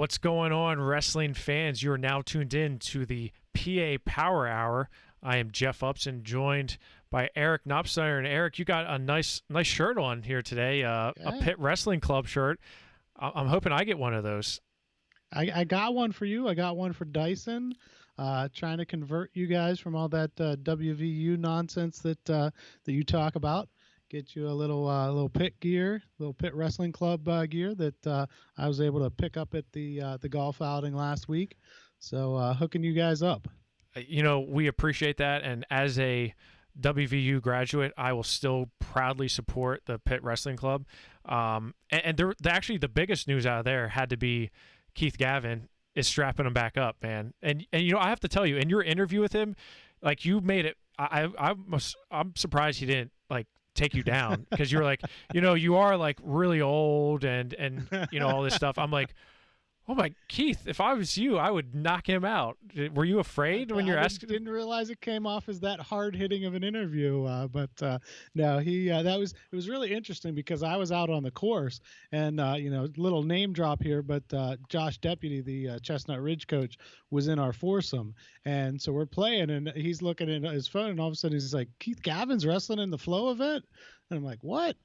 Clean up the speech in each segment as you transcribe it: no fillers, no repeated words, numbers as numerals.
What's going on, wrestling fans? You are now tuned in to the PA Power Hour. I am Jeff Upson, joined by Eric Knopsnyder. And Eric, you got a nice shirt on here today, a Pitt Wrestling Club shirt. I'm hoping I get one of those. I got one for you. I got one for Dyson. Trying to convert you guys from all that WVU nonsense that you talk about. Get you a little Pitt gear, little Pitt Wrestling Club gear that I was able to pick up at the golf outing last week. So hooking you guys up. We appreciate that, and as a WVU graduate, I will still proudly support the Pitt Wrestling Club. And actually, the biggest news out of there had to be Keith Gavin is strapping him back up, man. And I have to tell you, in your interview with him, like, you made it. I'm surprised he didn't take you down, because you're like, you are like really old and all this stuff. I'm like, oh my, Keith, if I was you, I would knock him out. Were you afraid when you're asking? Didn't realize it came off as that hard hitting of an interview. But no, it was really interesting, because I was out on the course, and little name drop here, but Josh Deputy, the Chestnut Ridge coach, was in our foursome, and so we're playing, and he's looking at his phone, and all of a sudden he's like, Keith Gavin's wrestling in the Flow event, and I'm like, what?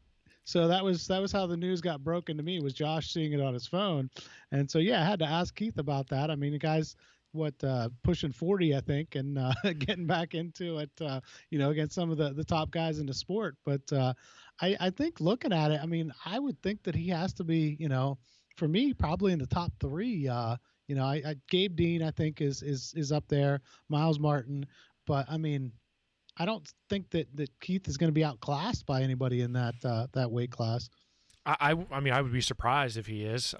So that was how the news got broken to me, was Josh seeing it on his phone. And so, yeah, I had to ask Keith about that. I mean, the guy's, pushing 40, I think, and getting back into it, against some of the top guys in the sport. But I think, looking at it, I mean, I would think that he has to be, for me, probably in the top three. Gabe Dean, I think, is up there, Miles Martin. But, I mean, I don't think that Keith is going to be outclassed by anybody in that weight class. I mean, I would be surprised if he is.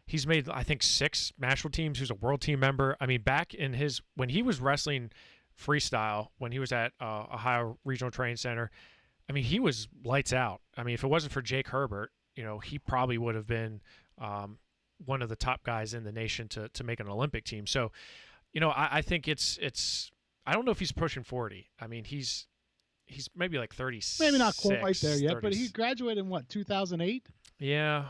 He's made, I think, 6 national teams. He was a world team member. I mean, back in when he was wrestling freestyle, when he was at Ohio Regional Training Center, I mean, he was lights out. I mean, if it wasn't for Jake Herbert, he probably would have been one of the top guys in the nation to make an Olympic team. So, I think it's. I don't know if he's pushing 40. I mean, he's maybe like 36. Maybe not quite there yet, 30. But he graduated in 2008? Yeah,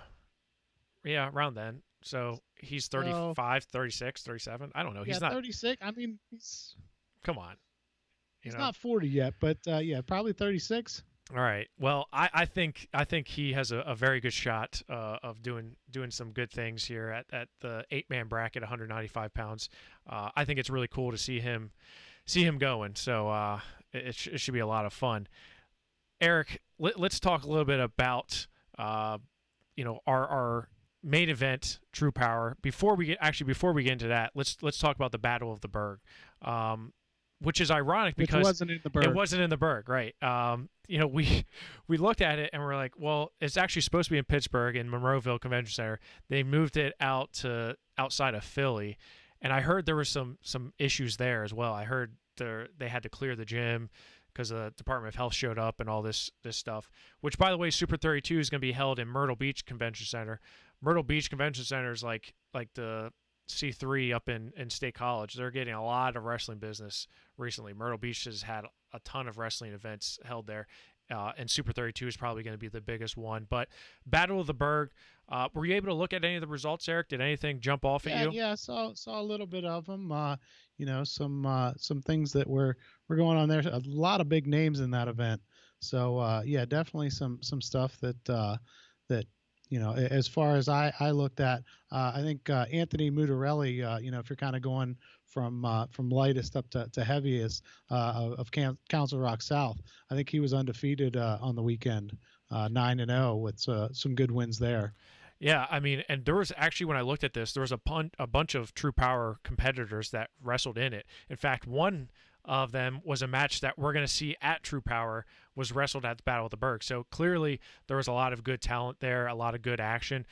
around then. So he's 35, 36, 37. I don't know. He's not 36. I mean, he's. Come on. He's not 40 yet, but probably 36. All right. Well, I think he has a very good shot of doing some good things here at the 8-man bracket, 195 pounds. I think it's really cool to see him going. So it should be a lot of fun. Eric, let's talk a little bit about our main event, True Power. Before we get into that, let's talk about the Battle of the Burgh. Which is ironic, because it wasn't in the Burgh. It wasn't in the Burgh, right? We looked at it and we're like, well, it's actually supposed to be in Pittsburgh, in Monroeville Convention Center. They moved it out to outside of Philly, and I heard there was some issues there as well. I heard they had to clear the gym because the Department of Health showed up and all this stuff. Which, by the way, Super 32 is going to be held in Myrtle Beach Convention Center. Myrtle Beach Convention Center is like the C3 up in State College. They're getting a lot of wrestling business recently. Myrtle Beach has had a ton of wrestling events held there, and Super 32 is probably going to be the biggest one. But Battle of the Burgh, were you able to look at any of the results, Eric? Did anything jump off at you? Yeah, I saw a little bit of them. Some things that were going on there. A lot of big names in that event. So definitely some stuff that as far as I looked at, I think Anthony Mutarelli, if you're kind of going from lightest up to heaviest of Council Rock South, I think he was undefeated on the weekend, 9-0 with some good wins there. Yeah, I mean, and there was actually, when I looked at this, there was a bunch of True Power competitors that wrestled in it. In fact, one of them was a match that we're going to see at True Power, was wrestled at the Battle of the Burgh. So clearly there was a lot of good talent there, a lot of good action.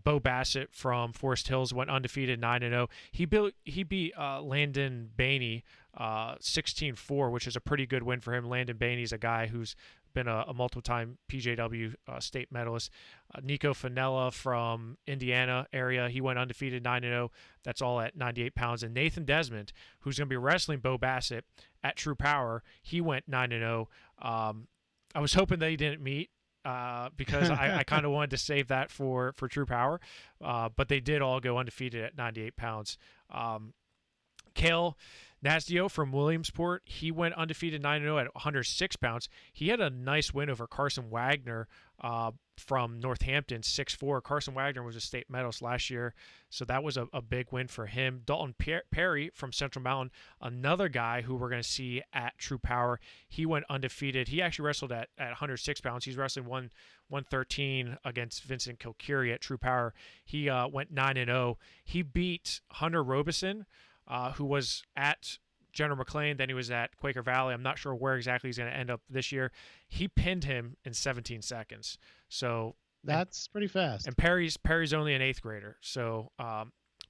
Bo Bassett from Forest Hills went undefeated, 9-0. He beat Landon Bainey 16-4, which is a pretty good win for him. Landon Bainey's a guy who's been a multiple-time PJW state medalist. Nico Finella from Indiana area, he went undefeated, 9-0. That's all at 98 pounds. And Nathan Desmond, who's going to be wrestling Bo Bassett at True Power, he went 9-0. I was hoping they didn't meet. because I kind of wanted to save that for True Power, but they did all go undefeated at 98 pounds. Cale Nasdio from Williamsport, he went undefeated 9-0 at 106 pounds. He had a nice win over Carson Wagner from Northampton, 6'4". Carson Wagner was a state medalist last year, so that was a big win for him. Dalton Perry from Central Mountain, another guy who we're going to see at True Power. He went undefeated. He actually wrestled at 106 pounds. He's wrestling 113 against Vincent Kilkeary at True Power. He went 9-0. He beat Hunter Robeson, who was at General McLean, then he was at Quaker Valley. I'm not sure where exactly he's going to end up this year. He pinned him in 17 seconds. So that's pretty fast. And Perry's only an 8th grader. So,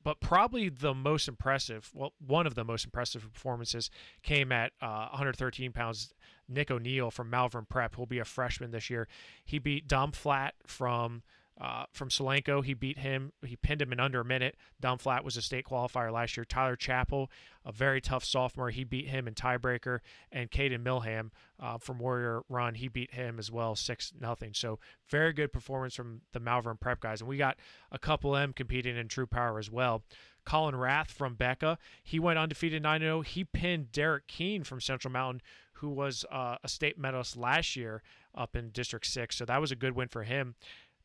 but probably the most impressive, one of the most impressive performances came at 113 pounds. Nick O'Neill from Malvern Prep, who'll be a freshman this year. He beat Dom Flatt from Solanco. He beat him. He pinned him in under a minute. Dom Flatt was a state qualifier last year. Tyler Chappell, a very tough sophomore, he beat him in tiebreaker. And Caden Milham from Warrior Run, he beat him as well, 6-0. So very good performance from the Malvern Prep guys. And we got a couple of them competing in True Power as well. Colin Rath from Becca, he went undefeated 9-0. He pinned Derek Keene from Central Mountain, who was a state medalist last year up in District 6. So that was a good win for him.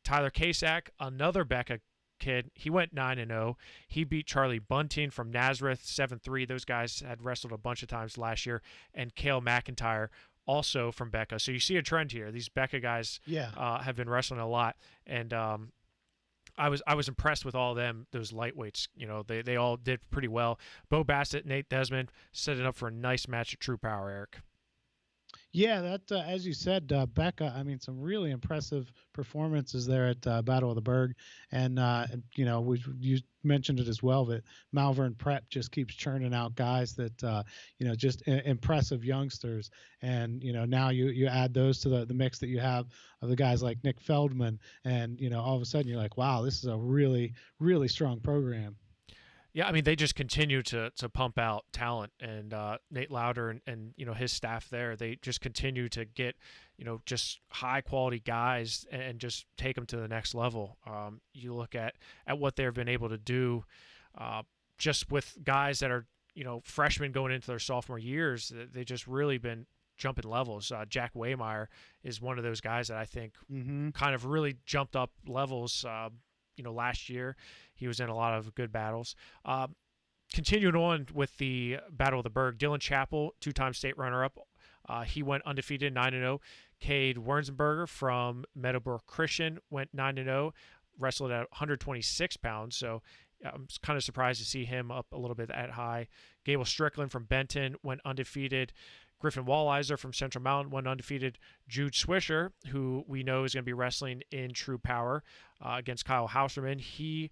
Tyler Kasak, another Becca kid, he went 9-0. He beat Charlie Bunting from Nazareth 7-3. Those guys had wrestled a bunch of times last year. And Cale McIntyre, also from Becca. So you see a trend here. These Becca guys have been wrestling a lot. And I was impressed with all of them, those lightweights. You know, they all did pretty well. Bo Bassett, Nate Desmond, setting up for a nice match at True Power, Eric. Yeah, that as you said, Becca. I mean, some really impressive performances there at Battle of the Burgh, and you know, you mentioned it as well that Malvern Prep just keeps churning out guys that you know, just impressive youngsters, and you know, now you add those to the mix that you have of the guys like Nick Feldman, and you know, all of a sudden you're like, wow, this is a really strong program. Yeah, I mean, they just continue to pump out talent, and Nate Lauder and you know, his staff there, they just continue to get, you know, just high quality guys and just take them to the next level. You look at what they've been able to do, just with guys that are, you know, freshmen going into their sophomore years. They just really been jumping levels. Jack Waymeyer is one of those guys that I think kind of really jumped up levels. You know, last year he was in a lot of good battles. Continuing on with the Battle of the Burgh, Dylan Chappell, 2-time state runner-up. He went undefeated 9-0. Cade Wernzenberger from Meadowbrook Christian went 9-0, wrestled at 126 pounds. So I'm kind of surprised to see him up a little bit that high. Gable Strickland from Benton went undefeated. Griffin Walliser from Central Mountain went undefeated. Jude Swisher, who we know is going to be wrestling in True Power against Kyle Hauserman, he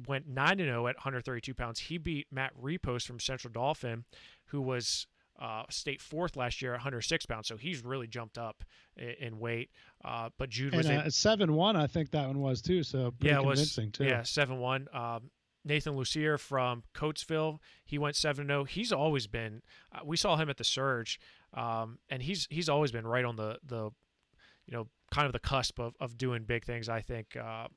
went 9-0 at 132 pounds. He beat Matt Ripos from Central Dauphin, who was state 4th last year at 106 pounds. So he's really jumped up in weight. But Jude was 7-1, I think that one was too. So pretty convincing too. Yeah, 7-1. Nathan Lucier from Coatesville, he went 7-0. He's always been, we saw him at the Surge, and he's always been right on the you know, kind of the cusp of doing big things, I think, out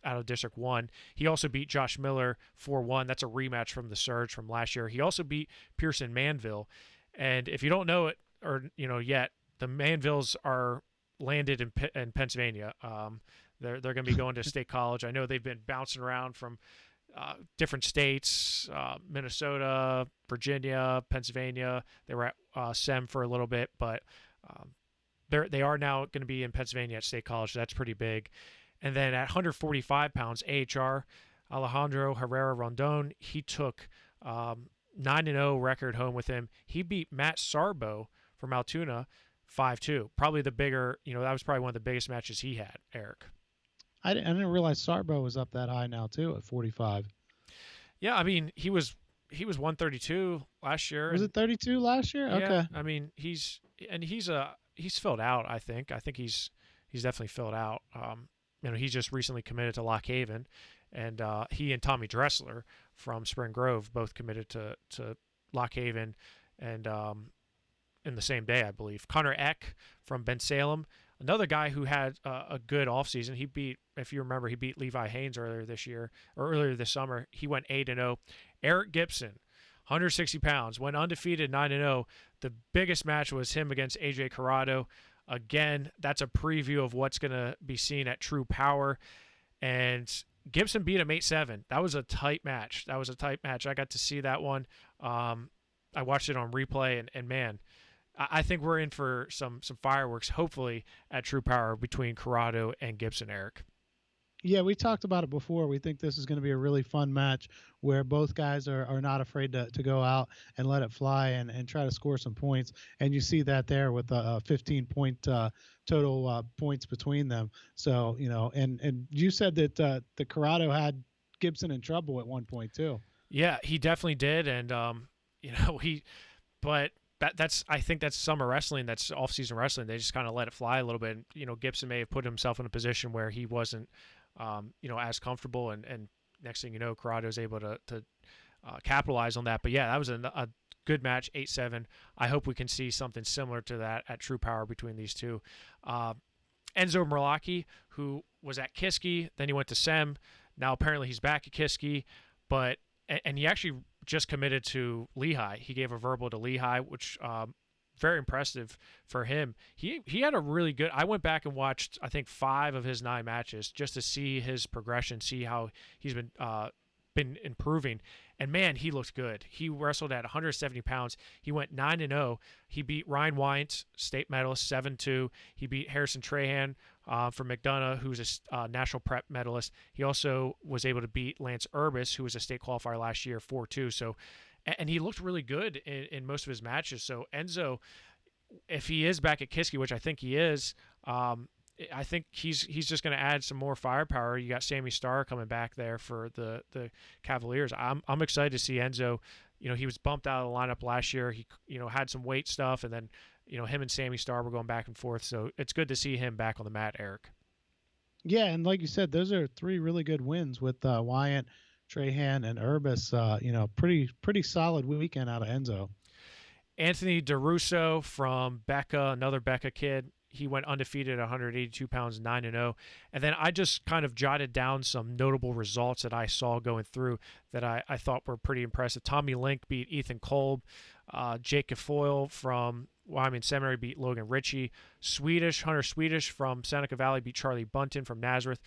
of District 1. He also beat Josh Miller 4-1. That's a rematch from the Surge from last year. He also beat Pearson Manville. And if you don't know it, or you know yet, the Manvilles are landed in Pennsylvania. They're going to be going to State College. I know they've been bouncing around from different states, Minnesota, Virginia, Pennsylvania. They were at SEM for a little bit, but they are now going to be in Pennsylvania at State College. So that's pretty big. And then at 145 pounds, AHR, Alejandro Herrera Rondon, he took 9-0 record home with him. He beat Matt Sarbo from Altoona 5-2. Probably the bigger, you know, that was probably one of the biggest matches he had, Eric. I didn't realize Sarbo was up that high now too at 45. Yeah, I mean, he was 132 last year. Was it 32 last year? Yeah, okay. I mean, he's filled out, I think. I think he's definitely filled out. You know, he's just recently committed to Lock Haven, and he and Tommy Dressler from Spring Grove both committed to Lock Haven, and in the same day, I believe. Connor Eck from Ben Salem, Another guy who had a good offseason. He beat, if you remember, he beat Levi Haynes earlier this year or earlier this summer. He went 8-0. Eric Gibson, 160 pounds, went undefeated 9-0. The biggest match was him against AJ Corrado. Again, that's a preview of what's going to be seen at True Power. And Gibson beat him 8-7. That was a tight match. I got to see that one. I watched it on replay, and man, I think we're in for some fireworks, hopefully, at True Power between Corrado and Gibson, Eric. Yeah, we talked about it before. We think this is going to be a really fun match where both guys are not afraid to go out and let it fly and try to score some points. And you see that there with a 15-point total points between them. So, and you said that the Corrado had Gibson in trouble at one point too. Yeah, he definitely did. And, but I think that's summer wrestling. That's off-season wrestling. They just kind of let it fly a little bit. And, Gibson may have put himself in a position where he wasn't, as comfortable. And next thing you know, Corrado's able to capitalize on that. But yeah, that was a good match, 8-7. I hope we can see something similar to that at True Power between these two. Enzo Merlocki, who was at Kiski, then he went to Sem. Now apparently he's back at Kiski, and he actually just committed to Lehigh. He gave a verbal to Lehigh, which very impressive for him. He had a really good. I went back and watched, I think, 5 of his 9 matches just to see his progression, see how he's been improving. And man, he looked good. He wrestled at 170 pounds. He went 9-0. He beat Ryan Wyant, state medalist, 7-2. He beat Harrison Trahan from McDonough, who's a national prep medalist. He also was able to beat Lance Urbis, who was a state qualifier last year, 4-2. So, and he looked really good in most of his matches. So Enzo, if he is back at Kiski, which I think he is, I think he's just going to add some more firepower. You got Sammy Starr coming back there for the Cavaliers. I'm excited to see Enzo. He was bumped out of the lineup last year. He had some weight stuff, and then him and Sammy Starr were going back and forth. So it's good to see him back on the mat, Eric. Yeah, and like you said, those are 3 really good wins with Wyant, Trahan, and Urbis. Pretty solid weekend out of Enzo. Anthony DeRusso from Becca, another Becca kid. He went undefeated at 182 pounds, 9-0. And then I just kind of jotted down some notable results that I saw going through that I thought were pretty impressive. Tommy Link beat Ethan Kolb. Jake Gafoyle from Wyoming Seminary beat Logan Ritchie. Hunter Swedish from Seneca Valley beat Charlie Bunton from Nazareth.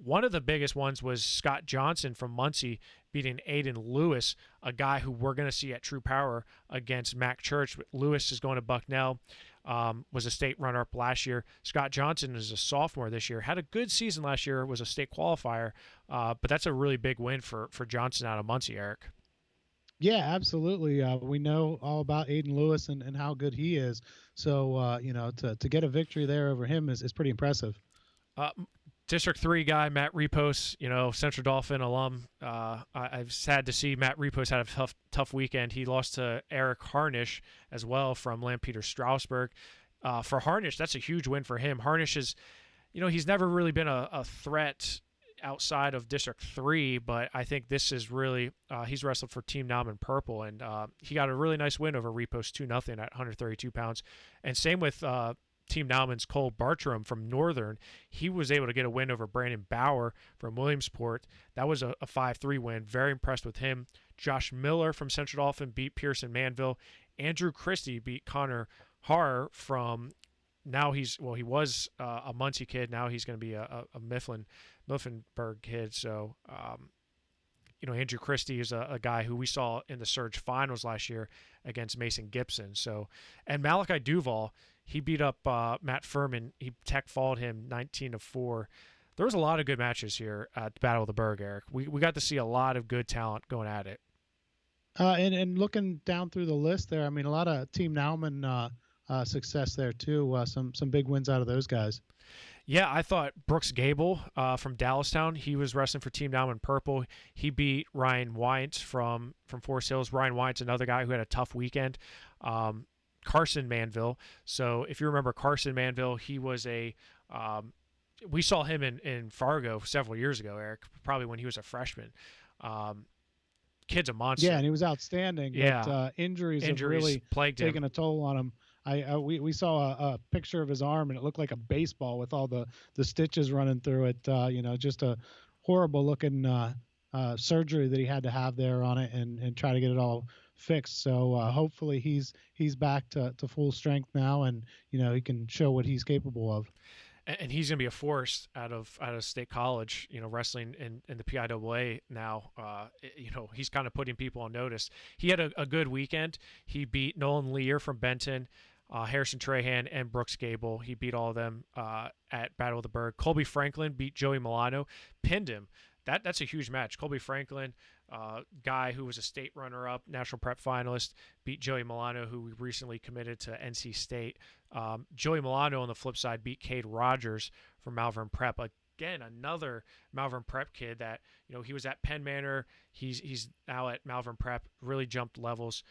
One of the biggest ones was Scott Johnson from Muncie beating Aiden Lewis, a guy who we're going to see at True Power against Mac Church. Lewis is going to Bucknell. Was a state runner-up last year. Scott Johnson is a sophomore this year. Had a good season last year. Was a state qualifier. But that's a really big win for Johnson out of Muncie, Eric. Yeah, absolutely. We know all about Aiden Lewis and how good he is. So, to get a victory there over him is pretty impressive. District 3 guy, Matt Ripos, Central Dauphin alum. I've sad to see Matt Ripos had a tough weekend. He lost to Eric Harnish as well from Lampeter Strasburg. For Harnish, that's a huge win for him. Harnish is, he's never really been a threat outside of District 3, but I think this is really, he's wrestled for Team Nauman Purple, and he got a really nice win over Ripos 2-0 at 132 pounds. And same with Team Nauman's Cole Bartram from Northern. He was able to get a win over Brandon Bauer from Williamsport. That was a 5-3 win. Very impressed with him. Josh Miller from Central Dauphin beat Pearson Manville. Andrew Christie beat Connor Haar from, he was a Muncie kid. Now he's going to be a Mifflinburg kid. So, Andrew Christie is a guy who we saw in the Surge finals last year against Mason Gibson. So, and Malachi Duval, he beat up Matt Furman. He tech-falled him 19-4. There was a lot of good matches here at the Battle of the Burgh, Eric. We got to see a lot of good talent going at it. And looking down through the list there, I mean, a lot of Team Nauman success there too. Some big wins out of those guys. Yeah, I thought Brooks Gable from Dallastown, he was wrestling for Team Nauman Purple. He beat Ryan Wyant from Forest Hills. Ryan Wyant's another guy who had a tough weekend. Carson Manville. So if you remember Carson Manville, he was we saw him in Fargo several years ago, Eric, probably when he was a freshman. Kid's a monster. Yeah, and he was outstanding. Yeah. But injuries have really plagued taken him. a toll on him. We saw a picture of his arm, and it looked like a baseball with all the stitches running through it. Just a horrible looking surgery that he had to have there on it, and try to get it all fixed. So hopefully he's back to full strength now, and he can show what he's capable of. And he's going to be a force out of State College, wrestling in the PIAA now. He's kind of putting people on notice. He had a good weekend. He beat Nolan Lear from Benton, Harrison Trahan, and Brooks Gable. He beat all of them at Battle of the Burgh. Colby Franklin beat Joey Milano, pinned him. That's a huge match. Colby Franklin, guy who was a state runner-up, national prep finalist, beat Joey Milano, who recently committed to NC State. Joey Milano, on the flip side, beat Cade Rogers from Malvern Prep. Again, another Malvern Prep kid that, he was at Penn Manor. He's now at Malvern Prep, really jumped levels.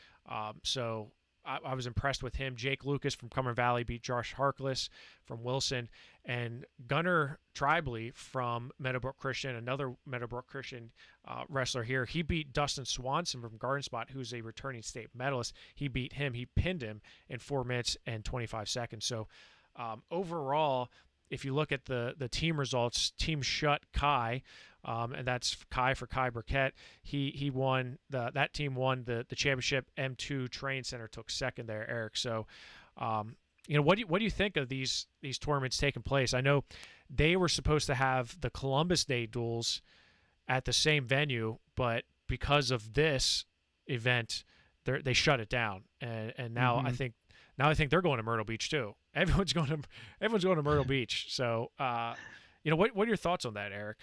So I was impressed with him. Jake Lucas from Cumberland Valley beat Josh Harkless from Wilson. And Gunnar Tribely from Meadowbrook Christian, another Meadowbrook Christian wrestler here, he beat Dustin Swanson from Garden Spot, who's a returning state medalist. He beat him. He pinned him in 4 minutes and 25 seconds. So overall, if you look at the team results, Team Shut Kai, and that's Kai for Kai Burkett. He won that team won the championship. M2 Training Center took second there, Eric. So, what do you think of these tournaments taking place? I know they were supposed to have the Columbus Day duels at the same venue, but because of this event, they shut it down. And now I think they're going to Myrtle Beach too. Everyone's going to Myrtle Beach. So, what are your thoughts on that, Eric?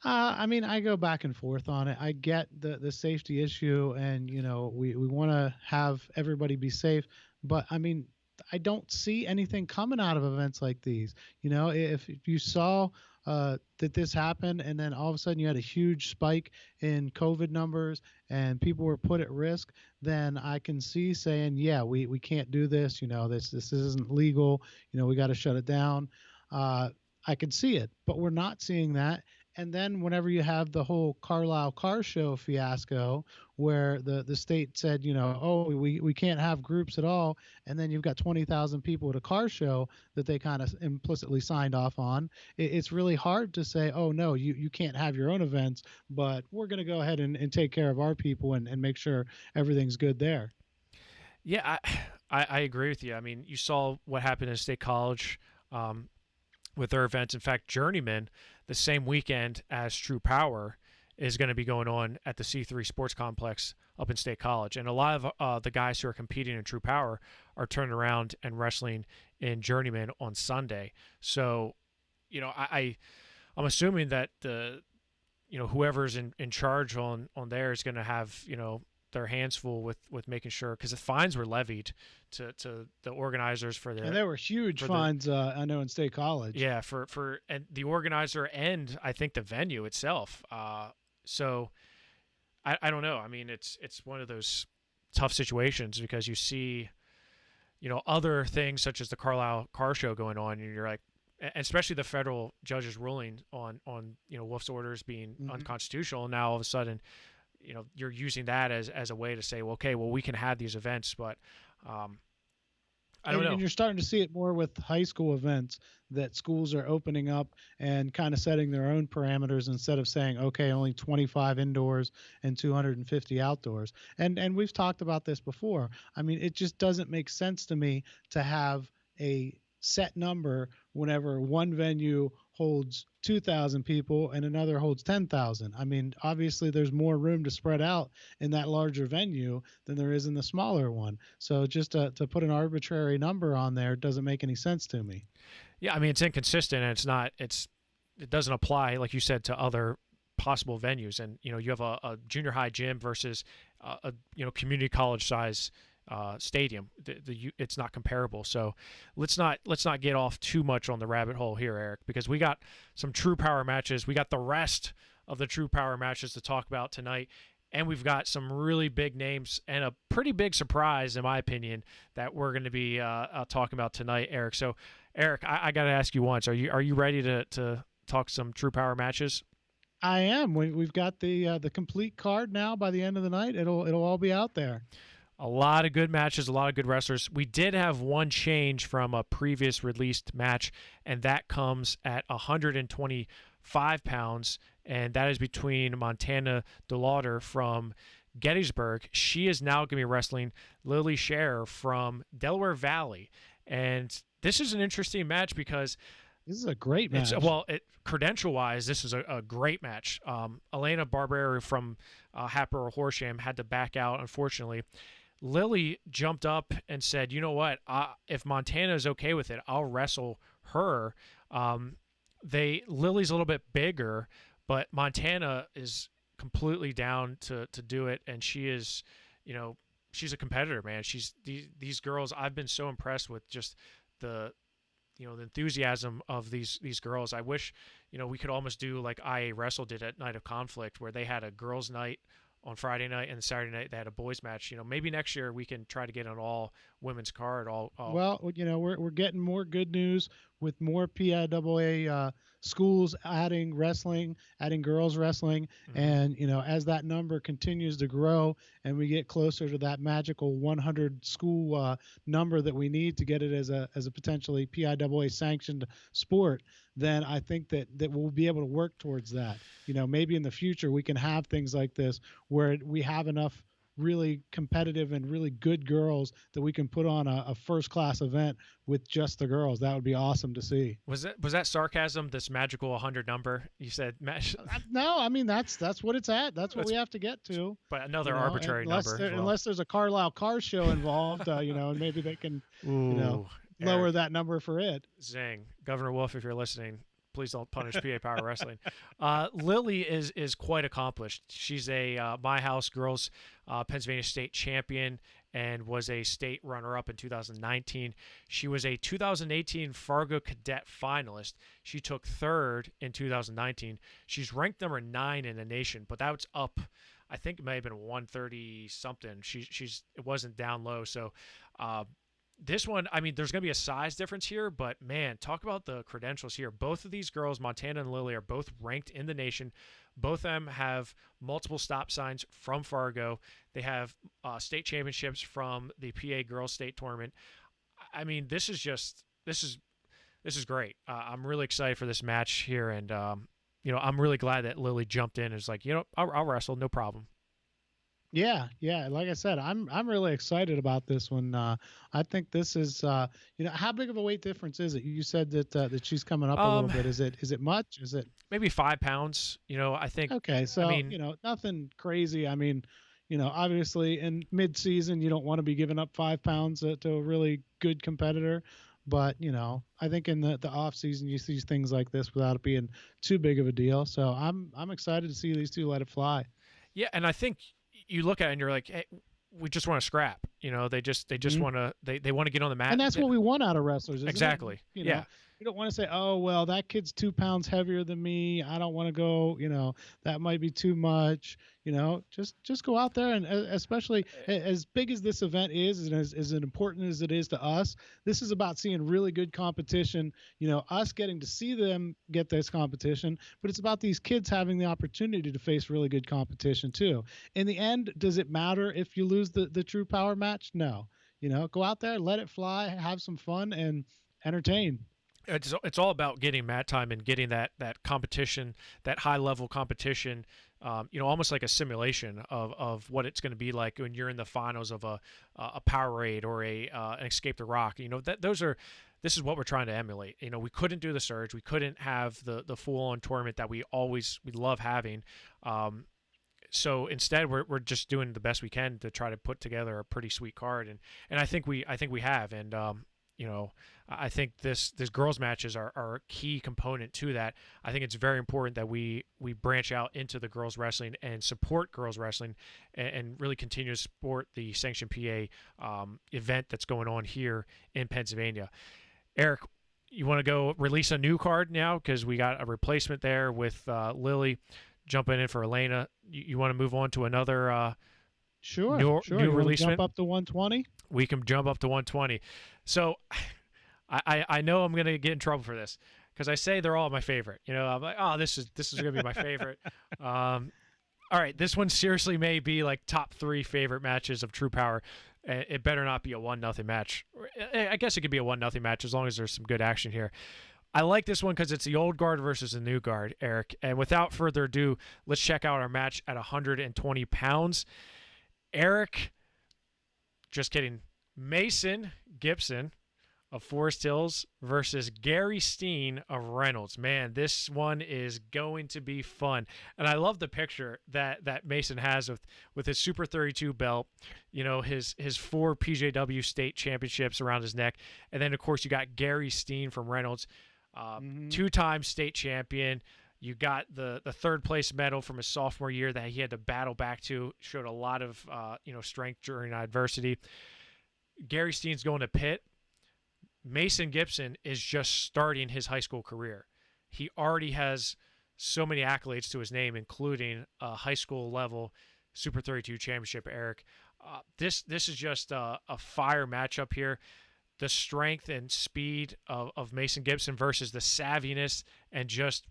I go back and forth on it. I get the safety issue, and we want to have everybody be safe, but I don't see anything coming out of events like these. If you saw that this happened, and then all of a sudden you had a huge spike in COVID numbers and people were put at risk, then I can see saying, yeah, we can't do this. This isn't legal. We got to shut it down. I could see it, but we're not seeing that. And then whenever you have the whole Carlisle car show fiasco where the state said, we can't have groups at all, and then you've got 20,000 people at a car show that they kind of implicitly signed off on, it's really hard to say, oh, no, you can't have your own events, but we're going to go ahead and take care of our people and make sure everything's good there. Yeah, I agree with you. I mean, you saw what happened in State College with their events. In fact, Journeyman, the same weekend as True Power, is going to be going on at the C3 Sports Complex up in State College. And a lot of the guys who are competing in True Power are turning around and wrestling in Journeyman on Sunday. So, I'm assuming that whoever's in charge on there is going to have, their hands full with making sure, because the fines were levied to the organizers for and there were huge fines, I know, in State College. Yeah, for and the organizer and I think the venue itself. So I don't know. I mean, it's one of those tough situations because you see, other things such as the Carlisle car show going on, and you're like, and especially the federal judge's ruling on Wolf's orders being unconstitutional. And now all of a sudden, you're using that as a way to say, well, okay, well, we can have these events, but I don't know. And you're starting to see it more with high school events, that schools are opening up and kind of setting their own parameters instead of saying, okay, only 25 indoors and 250 outdoors. And we've talked about this before. I mean, it just doesn't make sense to me to have a set number whenever one venue holds 2,000 people and another holds 10,000. I mean, obviously there's more room to spread out in that larger venue than there is in the smaller one. So just to put an arbitrary number on there doesn't make any sense to me. Yeah, I mean, it's inconsistent, and it doesn't apply, like you said, to other possible venues. And you have a junior high gym versus a community college size stadium. It's not comparable. So let's not get off too much on the rabbit hole here, Eric, because we got some True Power matches. We got the rest of the True Power matches to talk about tonight, and we've got some really big names and a pretty big surprise, in my opinion, that we're going to be talking about tonight, Eric. So, Eric, I got to ask you once: Are you ready to talk some True Power matches? I am. We've got the complete card now. By the end of the night, it'll all be out there. A lot of good matches, a lot of good wrestlers. We did have one change from a previous released match, and that comes at 125 pounds, and that is between Montana DeLauder from Gettysburg. She is now going to be wrestling Lily Scherer from Delaware Valley. And this is an interesting match because This is a great match. credential-wise, this is a great match. Elena Barbera from Happer Horsham had to back out, unfortunately. Lily jumped up and said, "You know what? If Montana is okay with it, I'll wrestle her." Lily's a little bit bigger, but Montana is completely down to do it, and she is, she's a competitor, man. She's these girls. I've been so impressed with just the the enthusiasm of these girls. I wish we could almost do like IA Wrestle did at Night of Conflict, where they had a girls' night on Friday night and Saturday night they had a boys' match. Maybe next year we can try to get an all women's card. Well, we're getting more good news with more PIAA schools adding wrestling, adding girls wrestling, and as that number continues to grow and we get closer to that magical 100 school number that we need to get it as a potentially PIAA sanctioned sport, then I think that we'll be able to work towards that. Maybe in the future we can have things like this where we have enough really competitive and really good girls that we can put on a first class event with just the girls. That would be awesome to see. Was that sarcasm, this magical 100 number you said? No, I mean that's what it's at. That's what we have to get to. But another arbitrary number. Unless there's a Carlisle car show involved, and maybe they can lower that number for it. Zing. Governor Wolf, if you're listening, please don't punish PA Power Wrestling. Lily is quite accomplished. She's a My House Girls Pennsylvania State champion and was a state runner-up in 2019. She was a 2018 Fargo Cadet finalist. She took third in 2019. She's ranked number 9 in the nation, but that was up. I think it may have been 130 something. It wasn't down low. So this one, I mean, there's going to be a size difference here, but man, talk about the credentials here. Both of these girls, Montana and Lily, are both ranked in the nation. Both of them have multiple stop signs from Fargo. They have state championships from the PA Girls State Tournament. I mean, this is great. I'm really excited for this match here, and I'm really glad that Lily jumped in and was like, I'll wrestle, no problem. Yeah. Like I said, I'm really excited about this one. I think this is, how big of a weight difference is it? You said that she's coming up a little bit. Is it much? Is it maybe 5 pounds? I think. Okay, so I mean, nothing crazy. I mean, obviously in mid-season you don't want to be giving up 5 pounds to a really good competitor. But I think in the off season you see things like this without it being too big of a deal. So I'm excited to see these two let it fly. Yeah, and I think you look at it and you're like, hey, we just want to scrap. They just want to they want to get on the mat. And that's what we want out of wrestlers. Isn't exactly. It? Yeah. You don't want to say, oh, well, that kid's 2 pounds heavier than me. I don't want to go, that might be too much. Just go out there, and especially as big as this event is and as important as it is to us, this is about seeing really good competition, us getting to see them get this competition, but it's about these kids having the opportunity to face really good competition too. In the end, does it matter if you lose the true power match? No. Go out there, let it fly, have some fun, and entertain. It's all about getting mat time and getting that competition, that high level competition, almost like a simulation of what it's going to be like when you're in the finals of a Powerade or an Escape the Rock. This is what we're trying to emulate. We couldn't do the Surge, we couldn't have the full on tournament that we love having. So instead, we're just doing the best we can to try to put together a pretty sweet card, and I think we have, and I think this girls matches are a key component to that. I think it's very important that we branch out into the girls wrestling and support girls wrestling and really continue to support the Sanctioned PA event that's going on here in Pennsylvania. Eric, you want to go release a new card now because we got a replacement there with Lily jumping in for Elena. You want to move on to another Sure. New releasement? Jump up to 120? We can jump up to 120. So I know I'm going to get in trouble for this because I say they're all my favorite. I'm like, oh, this is going to be my favorite. All right, this one seriously may be like top 3 favorite matches of True Power. It better not be a 1-0 match. I guess it could be a 1-0 match as long as there's some good action here. I like this one because it's the old guard versus the new guard, Eric. And without further ado, let's check out our match at 120 pounds. Eric, just kidding, Mason Gibson of Forest Hills versus Gary Steen of Reynolds. Man, this one is going to be fun. And I love the picture that Mason has with his Super 32 belt, his 4 PJW state championships around his neck. And then, of course, you got Gary Steen from Reynolds, 2-time state champion. You got the third place medal from his sophomore year that he had to battle back to. Showed a lot of strength during adversity. Gary Steen's going to Pitt. Mason Gibson is just starting his high school career. He already has so many accolades to his name, including a high school level Super 32 championship, Eric. This is just a fire matchup here. The strength and speed of Mason Gibson versus the savviness and just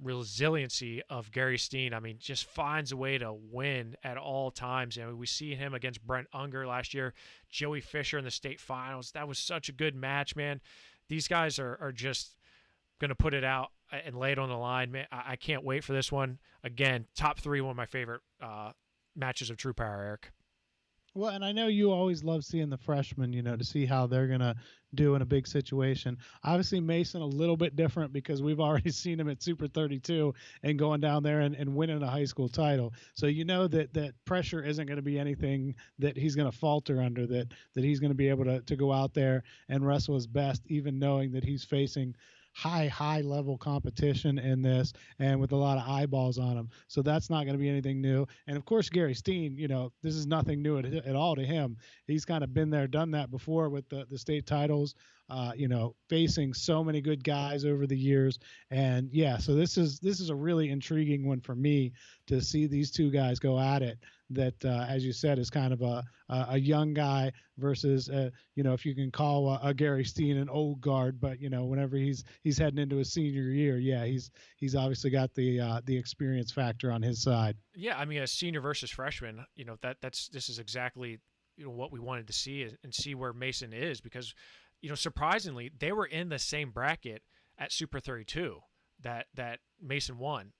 resiliency of Gary Steen. I mean, just finds a way to win at all times. We see him against Brent Unger last year, Joey Fisher in the state finals. That was such a good match, man. These guys are just going to put it out and lay it on the line, man. I can't wait for this one. Again, top 3, one of my favorite matches of True Power, Eric. Well, and I know you always love seeing the freshmen, to see how they're going to do in a big situation. Obviously, Mason a little bit different because we've already seen him at Super 32 and going down there and winning a high school title. So that pressure isn't going to be anything that he's going to falter under, that he's going to be able to go out there and wrestle his best, even knowing that he's facing high level competition in this and with a lot of eyeballs on him. So that's not going to be anything new. And of course, Gary Steen, this is nothing new at all to him. He's kind of been there, done that before with the state titles, facing so many good guys over the years. And yeah, so this is a really intriguing one for me to see these two guys go at it. That, as you said, is kind of a young guy versus, if you can call a Gary Steen an old guard, but whenever he's heading into his senior year, yeah, he's obviously got the experience factor on his side. Yeah, I mean, a senior versus freshman, this is exactly what we wanted to see and see where Mason is, because surprisingly they were in the same bracket at Super 32 that Mason won.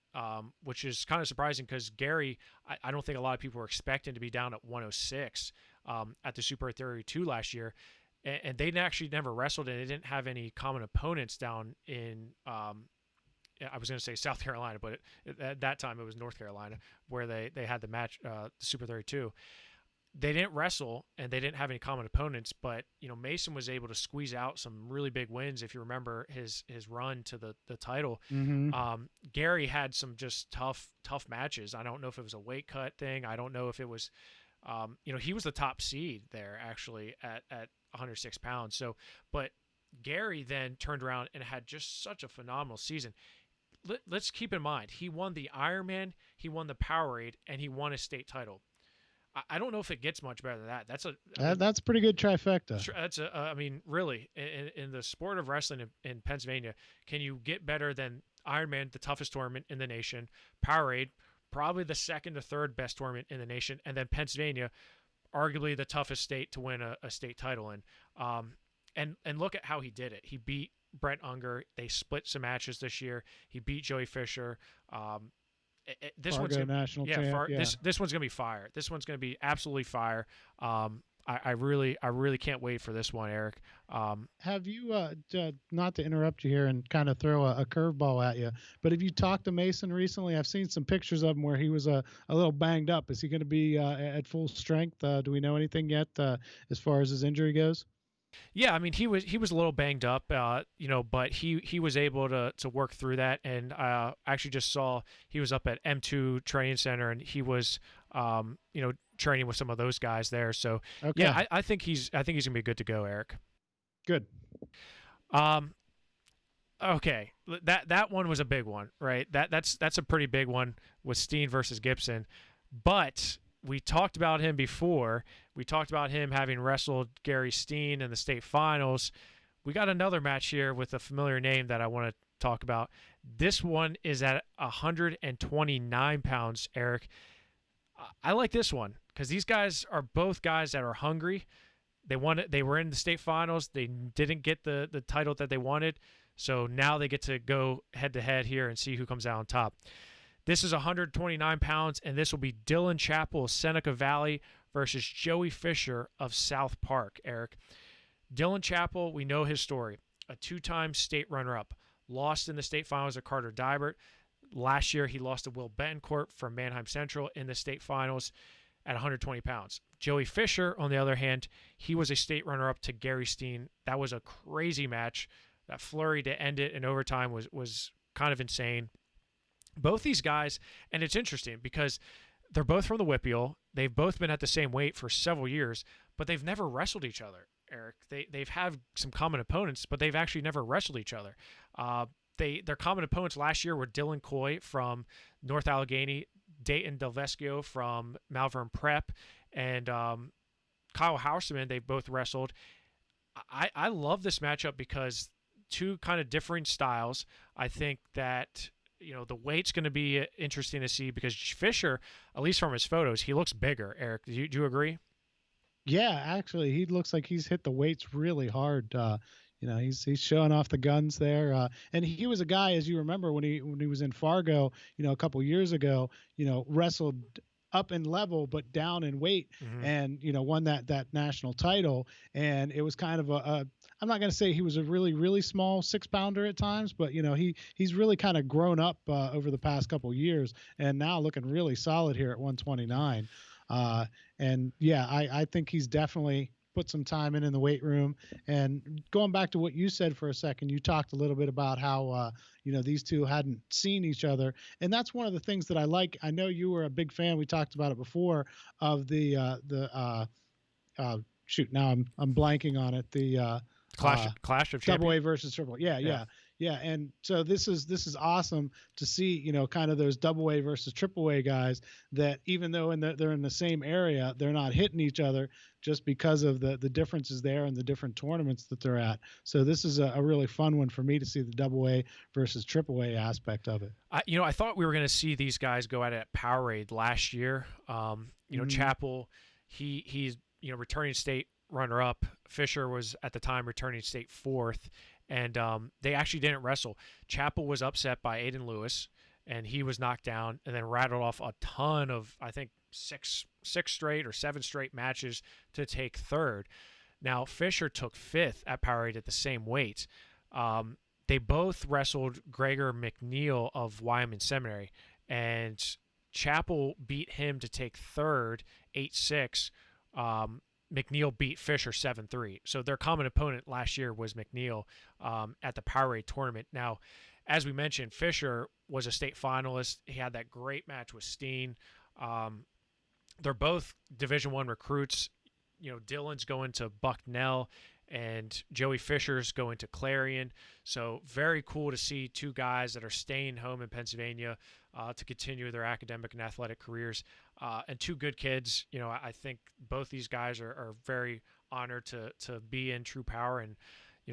Which is kind of surprising because Gary, I don't think a lot of people were expecting to be down at 106 at the Super 32 last year. And they actually never wrestled, and they didn't have any common opponents down in, I was going to say South Carolina, but at that time it was North Carolina where they had the match, the Super 32. They didn't wrestle and they didn't have any common opponents, but Mason was able to squeeze out some really big wins. If you remember his run to the title, Gary had some just tough matches. I don't know if it was a weight cut thing. I don't know if it was, he was the top seed there actually at 106 pounds. So, but Gary then turned around and had just such a phenomenal season. Let's keep in mind, he won the Ironman, he won the Powerade, and he won a state title. I don't know if it gets much better than that. That's a pretty good trifecta. That's really, in the sport of wrestling in Pennsylvania, can you get better than Ironman, the toughest tournament in the nation, Powerade, probably the second or third best tournament in the nation, and then Pennsylvania, arguably the toughest state to win a state title in. And look at how he did it. He beat Brent Unger. They split some matches this year. He beat Joey Fisher. This Fargo one's gonna, national champ, This one's gonna be fire. This one's gonna be absolutely fire. I really can't wait for this one, Eric. Have you not to interrupt you here and kind of throw a curveball at you, but have you talked to Mason recently? I've seen some pictures of him where he was a little banged up. Is he going to be at full strength? Do we know anything yet as far as his injury goes? Yeah, I mean he was a little banged up, but he was able to work through that, and actually just saw he was up at M2 Training Center, and he was training with some of those guys there. So okay. Yeah, I think he's gonna be good to go, Eric. Good. Okay, that one was a big one, right? That's a pretty big one with Steen versus Gibson, but we talked about him before. We talked about him having wrestled Gary Steen in the state finals. We got another match here with a familiar name that I want to talk about. This one is at 129 pounds, Eric. I like this one because these guys are both guys that are hungry. They wanted. They were in the state finals. They didn't get the title that they wanted, so now they get to go head to head here and see who comes out on top. This is 129 pounds, and this will be Dylan Chappell of Seneca Valley versus Joey Fisher of South Park. Eric, Dylan Chappell, we know his story. A two-time state runner-up, lost in the state finals to Carter Dybert. Last year, he lost to Will Betancourt from Mannheim Central in the state finals at 120 pounds. Joey Fisher, on the other hand, he was a state runner-up to Gary Steen. That was a crazy match. That flurry to end it in overtime was kind of insane. Both these guys, and it's interesting because they're both from the Whippeal. They've both been at the same weight for several years, but they've never wrestled each other, Eric. They've had some common opponents, but they've actually never wrestled each other. Their common opponents last year were Dylan Coy from North Allegheny, Dayton Delvesco from Malvern Prep, and Kyle Hauserman. They both wrestled. I love this matchup because two kind of differing styles. I think that the weight's going to be interesting to see because Fisher, at least from his photos, he looks bigger. Eric, do you agree? Yeah, actually, he looks like he's hit the weights really hard. He's showing off the guns there. And he was a guy, as you remember, when he was in Fargo, a couple years ago, wrestled up in level but down in weight, and won that national title. And it was kind of I'm not going to say he was a really, really small 6-pounder at times, but he's really kind of grown up over the past couple years, and now looking really solid here at 129. And yeah, I think he's definitely put some time in the weight room. And going back to what you said for a second, you talked a little bit about how these two hadn't seen each other, and that's one of the things that I like. I know you were a big fan. We talked about it before of shoot, now I'm blanking on it. The Clash of Champions. Double A versus Triple A. Yeah. And so this is awesome to see, kind of those Double A versus Triple A guys that even though they're in the same area, they're not hitting each other just because of the differences there and the different tournaments that they're at. So this is a really fun one for me to see the Double A versus Triple A aspect of it. I thought we were going to see these guys go at it at Powerade last year. Chappell, he's returning state runner-up. Fisher was at the time returning state fourth, and they actually didn't wrestle. Chappell was upset by Aiden Lewis, and he was knocked down, and then rattled off a ton of, I think, six straight or 7 straight matches to take third. Now, Fisher took fifth at Powerade at the same weight. They both wrestled Gregor McNeil of Wyoming Seminary, and Chappell beat him to take third, 8-6. McNeil beat Fisher 7-3. So their common opponent last year was McNeil at the Powerade tournament. Now, as we mentioned, Fisher was a state finalist. He had that great match with Steen. They're both Division I recruits. Dylan's going to Bucknell, and Joey Fisher's going to Clarion. So very cool to see two guys that are staying home in Pennsylvania to continue their academic and athletic careers. And two good kids. I think both these guys are very honored to be in True Power. And,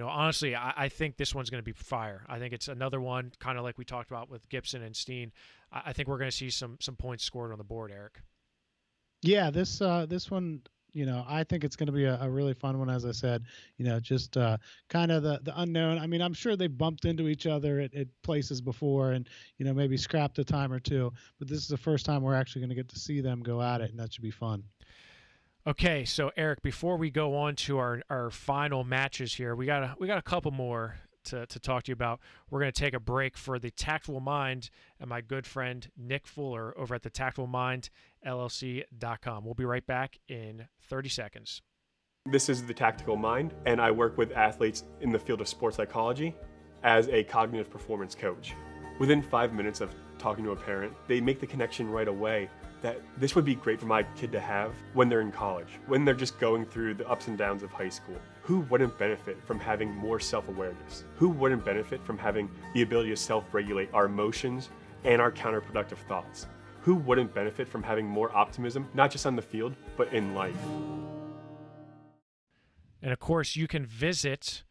honestly, I think this one's going to be fire. I think it's another one, kind of like we talked about with Gibson and Steen. I think we're going to see some points scored on the board, Eric. Yeah, this one, I think it's going to be a really fun one, as I said, just kind of the unknown. I mean, I'm sure they've bumped into each other at places before and, maybe scrapped a time or two. But this is the first time we're actually going to get to see them go at it, and that should be fun. Okay, so, Eric, before we go on to our final matches here, we got a couple more to talk to you about. We're going to take a break for the Tactful Mind and my good friend Nick Fuller over at the Tactful Mind LLC.com. We'll be right back in 30 seconds. This is the Tactical Mind, and I work with athletes in the field of sports psychology as a cognitive performance coach. Within 5 minutes of talking to a parent, they make the connection right away that this would be great for my kid to have when they're in college, when they're just going through the ups and downs of high school. Who wouldn't benefit from having more self-awareness? Who wouldn't benefit from having the ability to self-regulate our emotions and our counterproductive thoughts? Who wouldn't benefit from having more optimism, not just on the field, but in life? And of course, you can visit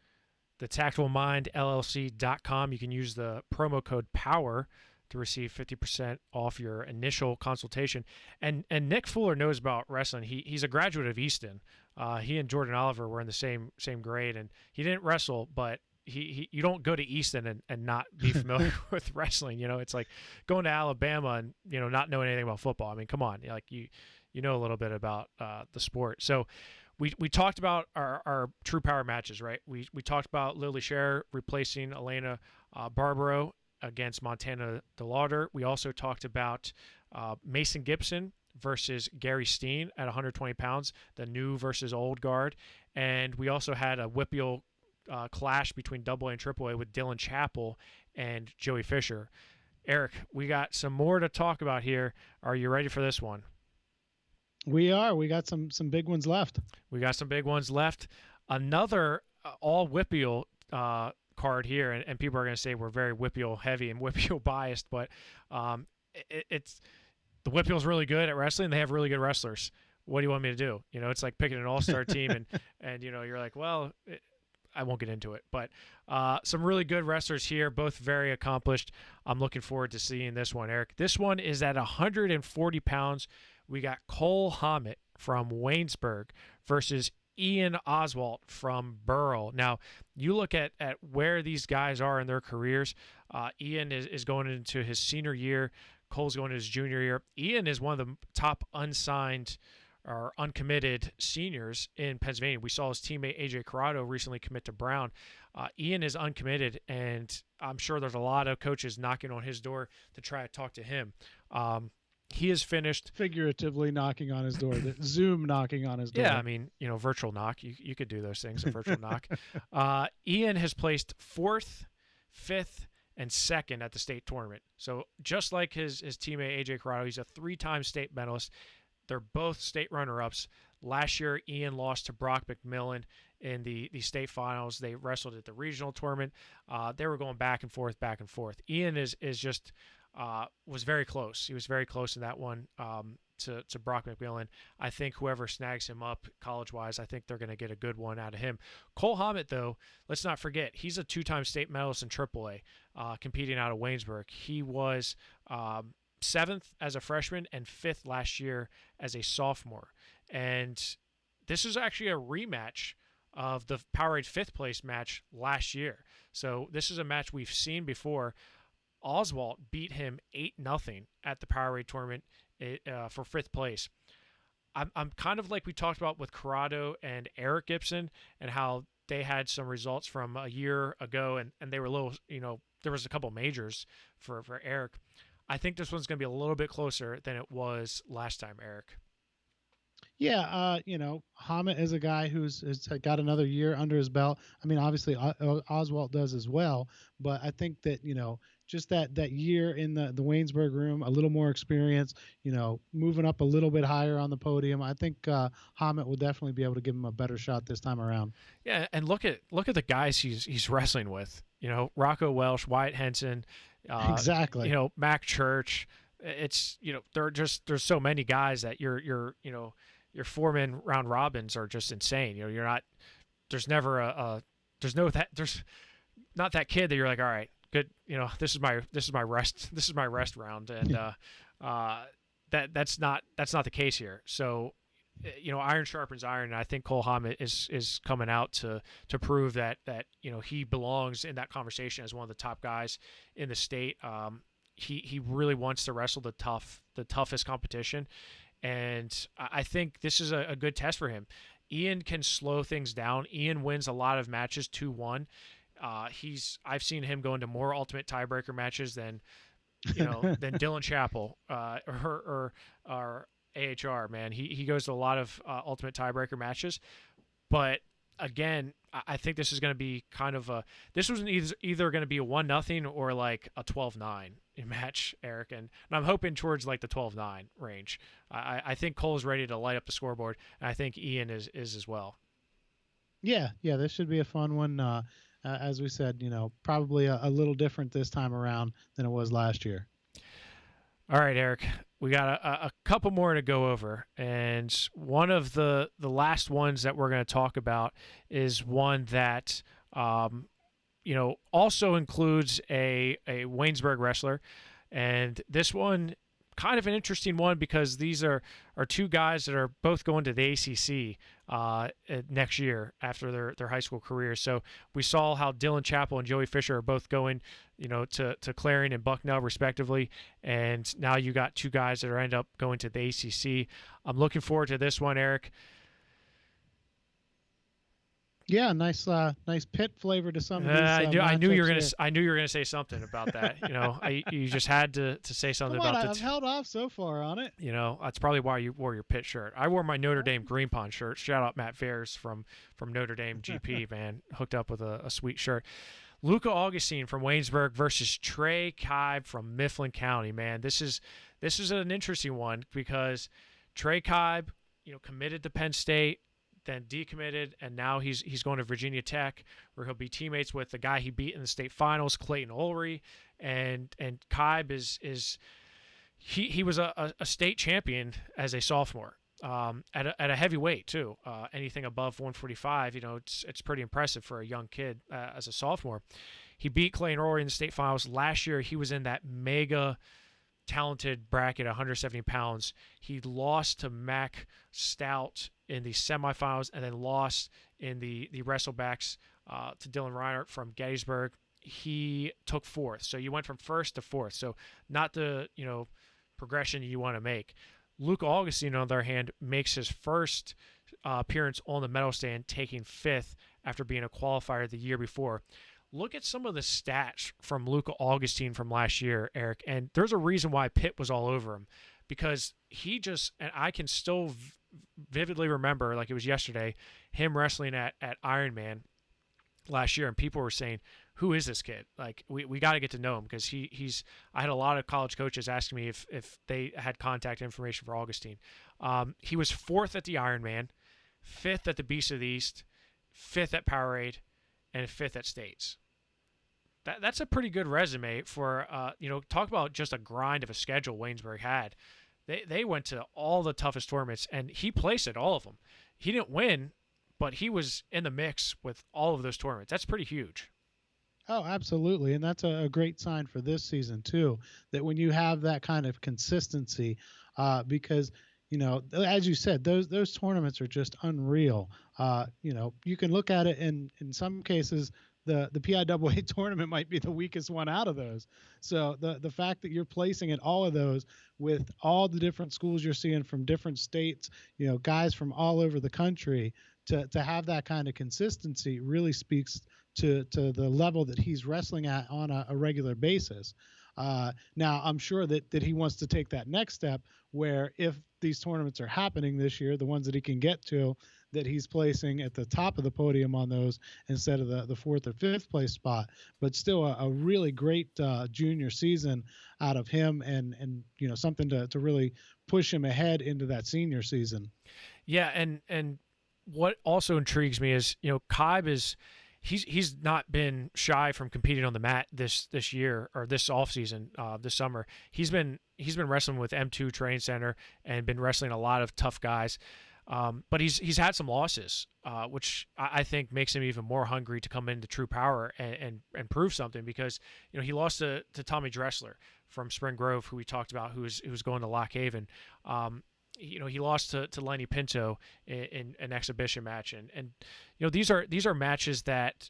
the tactfulmindllc.com. You can use the promo code POWER to to receive 50% off your initial consultation. And Nick Fuller knows about wrestling. He's a graduate of Easton. He and Jordan Oliver were in the same grade, and he didn't wrestle, but you don't go to Easton and not be familiar with wrestling. It's like going to Alabama and not knowing anything about football. I mean, come on, like you know a little bit about the sport. So we talked about our true power matches, right? We talked about Lily Scher replacing Elena Barbaro against Montana DeLauder. We also talked about Mason Gibson versus Gary Steen at 120 pounds, the new versus old guard. And we also had a Whippeal clash between AA and AAA with Dylan Chappell and Joey Fisher. Eric, we got some more to talk about here. Are you ready for this one? We are. We got some big ones left. Another all Whippeal card here, and people are going to say we're very Whippeal heavy and Whippeal biased, but it's the Whippeal's really good at wrestling. They have really good wrestlers. What do you want me to do? It's like picking an all-star team, and you're like, well, I won't get into it. But some really good wrestlers here, both very accomplished. I'm looking forward to seeing this one, Eric. This one is at 140 pounds. We got Cole Hammett from Waynesburg versus Ian Oswalt from Burl. Now, you look at where these guys are in their careers. Ian is going into his senior year. Cole's going into his junior year. Ian is one of the top unsigned or uncommitted seniors in Pennsylvania. We saw his teammate AJ Corrado recently commit to Brown. Ian is uncommitted, and I'm sure there's a lot of coaches knocking on his door to try to talk to him. He is finished. Figuratively knocking on his door. Zoom knocking on his door. Yeah, I mean, virtual knock. You could do those things, a virtual knock. Ian has placed 4th, 5th, and 2nd at the state tournament. So just like his teammate AJ Corrado, he's a 3-time state medalist. They're both state runner-ups. Last year, Ian lost to Brock McMillan in the state finals. They wrestled at the regional tournament. They were going back and forth. Ian is just was very close. He was very close in that one to Brock McMillan. I think whoever snags him up college-wise, I think they're going to get a good one out of him. Cole Hammett, though, let's not forget, he's a 2-time state medalist in AAA, competing out of Waynesburg. He was 7th as a freshman and 5th last year as a sophomore. And this is actually a rematch of the Powerade 5th place match last year. So this is a match we've seen before. Oswalt beat him 8-0 at the Powerade tournament for 5th place. I'm kind of like we talked about with Corrado and Eric Gibson and how they had some results from a year ago and they were a little, there was a couple majors for Eric. I think this one's going to be a little bit closer than it was last time, Eric. Yeah, Hammett is a guy who's got another year under his belt. I mean, obviously Oswalt does as well, but I think that, just that year in the Waynesburg room, a little more experience, moving up a little bit higher on the podium. I think Hammett will definitely be able to give him a better shot this time around. Yeah, and look at the guys he's wrestling with. Rocco Welsh, Wyatt Henson, exactly. Mac Church. It's there's so many guys that your 4-man round robins are just insane. You're not. There's never there's not that kid that you're like, all right, good. This is my rest round, and that's not the case here. So, iron sharpens iron, and I think Cole Hammett is coming out to prove that he belongs in that conversation as one of the top guys in the state. He really wants to wrestle the toughest competition, and I think this is a good test for him. Ian can slow things down. Ian wins a lot of matches 2-1. I've seen him go into more ultimate tiebreaker matches than Dylan Chappell or AHR. Man, he goes to a lot of ultimate tiebreaker matches, but again, I think this is going to be kind of this was either going to be a 1-0 or like a 12-9 match, Eric, and I'm hoping towards like the 12-9 range. I think Cole's ready to light up the scoreboard, and I think Ian is as well. Yeah, this should be a fun one. As we said, probably a little different this time around than it was last year. All right, Eric, we got a couple more to go over, and one of the last ones that we're going to talk about is one that also includes a Waynesburg wrestler, And this one, kind of an interesting one because these are two guys that are both going to the ACC next year after their high school careers. So we saw how Dylan Chappell and Joey Fisher are both going, to Clarion and Bucknell respectively, and now you got two guys that are end up going to the ACC. I'm looking forward to this one, Eric. Yeah, nice Pitt flavor to some of these. I knew you were gonna say something about that. You just had to say something about that. I've held off so far on it. That's probably why you wore your Pitt shirt. I wore my Notre Dame Green Pond shirt. Shout out Matt Fairs from Notre Dame GP, man, hooked up with a sweet shirt. Luca Augustine from Waynesburg versus Trey Kibe from Mifflin County. Man, this is an interesting one because Trey Kibe, committed to Penn State, then decommitted, and now he's going to Virginia Tech, where he'll be teammates with the guy he beat in the state finals, Clayton Ulrey, and Kibe he was a state champion as a sophomore, at a heavy weight too. Anything above 145, it's pretty impressive for a young kid as a sophomore. He beat Clayton Ulrey in the state finals last year. He was in that mega talented bracket, 170 pounds. He lost to Mac Stout in the semifinals, and then lost in the wrestlebacks to Dylan Reinhardt from Gettysburg. He took fourth, so you went from first to fourth. So not the progression you want to make. Luke Augustine, on the other hand, makes his first appearance on the medal stand, taking fifth after being a qualifier the year before. Look at some of the stats from Luca Augustine from last year, Eric, and there's a reason why Pitt was all over him, because and I can still vividly remember, like it was yesterday, him wrestling at Ironman last year, and people were saying, who is this kid? Like, we got to get to know him, because I had a lot of college coaches asking me if they had contact information for Augustine. He was fourth at the Ironman, fifth at the Beast of the East, fifth at Powerade, and fifth at States. That's a pretty good resume for, talk about just a grind of a schedule Waynesburg had. They went to all the toughest tournaments, and he placed at all of them. He didn't win, but he was in the mix with all of those tournaments. That's pretty huge. Oh, absolutely. And that's a great sign for this season, too, that when you have that kind of consistency, because, as you said, those tournaments are just unreal. You can look at it, and in some cases, the PIAA tournament might be the weakest one out of those. So the fact that you're placing in all of those with all the different schools you're seeing from different states, guys from all over the country, to have that kind of consistency really speaks to the level that he's wrestling at on a regular basis. Now, I'm sure that he wants to take that next step where, if these tournaments are happening this year, the ones that he can get to, that he's placing at the top of the podium on those instead of the fourth or fifth place spot. But still a really great junior season out of him, and something to really push him ahead into that senior season. Yeah, and what also intrigues me is, Kibe is he's not been shy from competing on the mat this year, or this offseason, this summer. He's been wrestling with M2 Training Center and been wrestling a lot of tough guys. But he's had some losses, which I think makes him even more hungry to come into true power and prove something, because he lost to Tommy Dressler from Spring Grove, who we talked about, who was going to Lock Haven. He lost to Lenny Pinto in an exhibition match, and these are matches that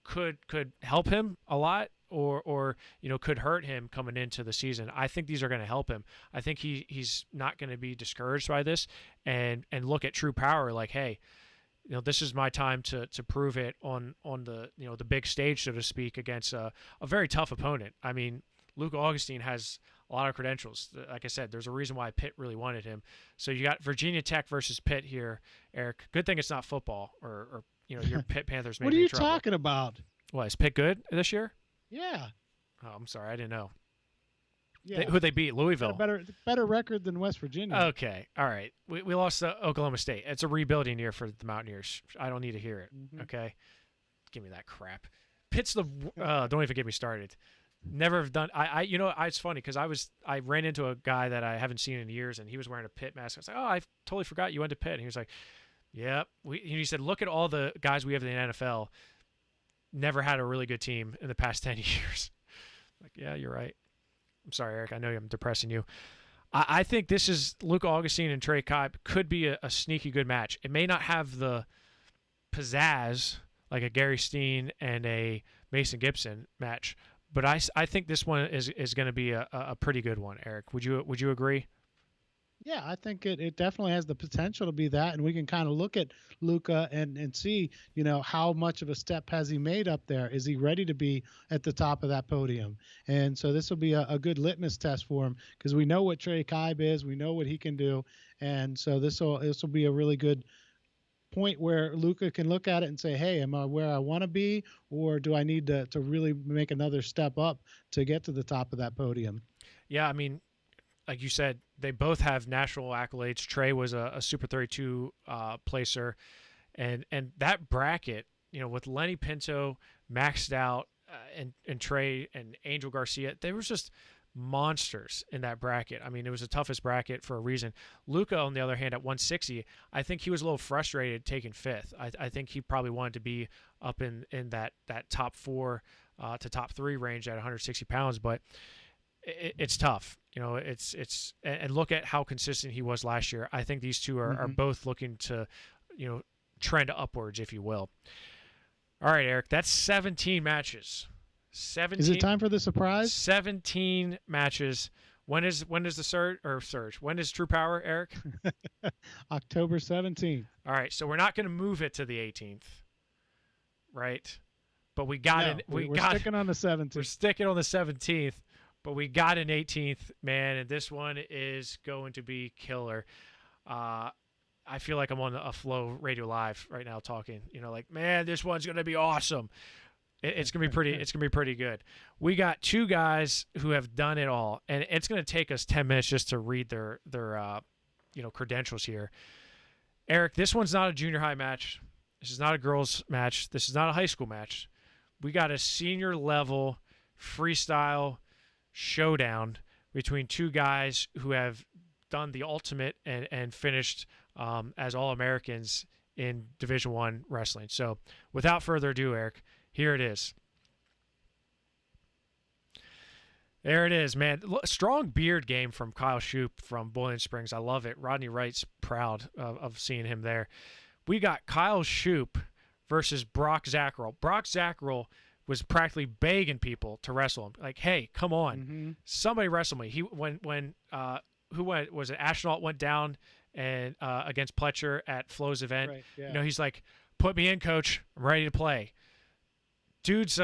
could help him a lot, or could hurt him coming into the season. I think these are going to help him. I think he's not going to be discouraged by this, and look at true power like, hey, this is my time to prove it on the the big stage, so to speak, against a very tough opponent. I mean, Luke Augustine has a lot of credentials. Like I said, there's a reason why Pitt really wanted him. So you got Virginia Tech versus Pitt here, Eric. Good thing it's not football, or your Pitt Panthers. What are you talking about? What, is Pitt good this year? Yeah. Oh, I'm sorry, I didn't know. Yeah. Who'd they beat? Louisville. Better record than West Virginia. Okay, all right. We lost to Oklahoma State. It's a rebuilding year for the Mountaineers. I don't need to hear it. Mm-hmm. Okay, give me that crap. Pitt's the. Don't even get me started. Never have done. It's funny because I ran into a guy that I haven't seen in years, and he was wearing a Pitt mask. I was like, oh, I totally forgot you went to Pitt. And he was like, yep. He said, look at all the guys we have in the NFL. Never had a really good team in the past 10 years. Like, yeah, you're right. I'm sorry, Eric. I know I'm depressing you. I think this is Luca Augustine and Trey Kai could be a sneaky good match. It may not have the pizzazz like a Gary Steen and a Mason Gibson match, but I think this one is going to be a pretty good one. Eric, would you agree? Yeah, I think it definitely has the potential to be that, and we can kind of look at Luca and see, how much of a step has he made up there? Is he ready to be at the top of that podium? And so this will be a good litmus test for him, because we know what Trey Kibe is, we know what he can do, and so this will be a really good point where Luca can look at it and say, hey, am I where I want to be, or do I need to really make another step up to get to the top of that podium? Yeah, I mean, like you said, they both have national accolades. Trey was a Super 32 placer, and that bracket, with Lenny Pinto maxed out, and Trey and Angel Garcia, they were just monsters in that bracket. I mean, it was the toughest bracket for a reason. Luca, on the other hand, at 160, I think he was a little frustrated taking fifth. I think he probably wanted to be up in that top 4 to top 3 range at 160 pounds, but it's tough. It's and look at how consistent he was last year. I think these two are both looking to, trend upwards, if you will. All right, Eric, that's 17 matches. 17. Is it time for the surprise? 17 matches. When is the surge? When is True Power, Eric? October 17th. All right, so we're not going to move it to the 18th, right? But we got it. We're sticking on the 17th. We're sticking on the 17th. But we got an 18th, man, and this one is going to be killer. I feel like I'm on a Flow Radio Live right now talking. Man, this one's going to be awesome. It's going to be pretty. It's going to be pretty good. We got two guys who have done it all, and it's going to take us 10 minutes just to read their credentials here. Eric, this one's not a junior high match. This is not a girls match. This is not a high school match. We got a senior level freestyle showdown between two guys who have done the ultimate and finished as All-Americans in Division I wrestling. So without further ado, Eric, here it is. There it is, man. Strong beard game from Kyle Shoop from Boiling Springs. I love it. Rodney Wright's proud of seeing him there. We got Kyle Shoop versus Brock Zacherle. Brock Zacherle was practically begging people to wrestle him. Like, hey, come on, somebody wrestle me. He was it? Astronaut went down and against Pletcher at Flo's event. Right, yeah. He's like, put me in, coach. I'm ready to play. Dude's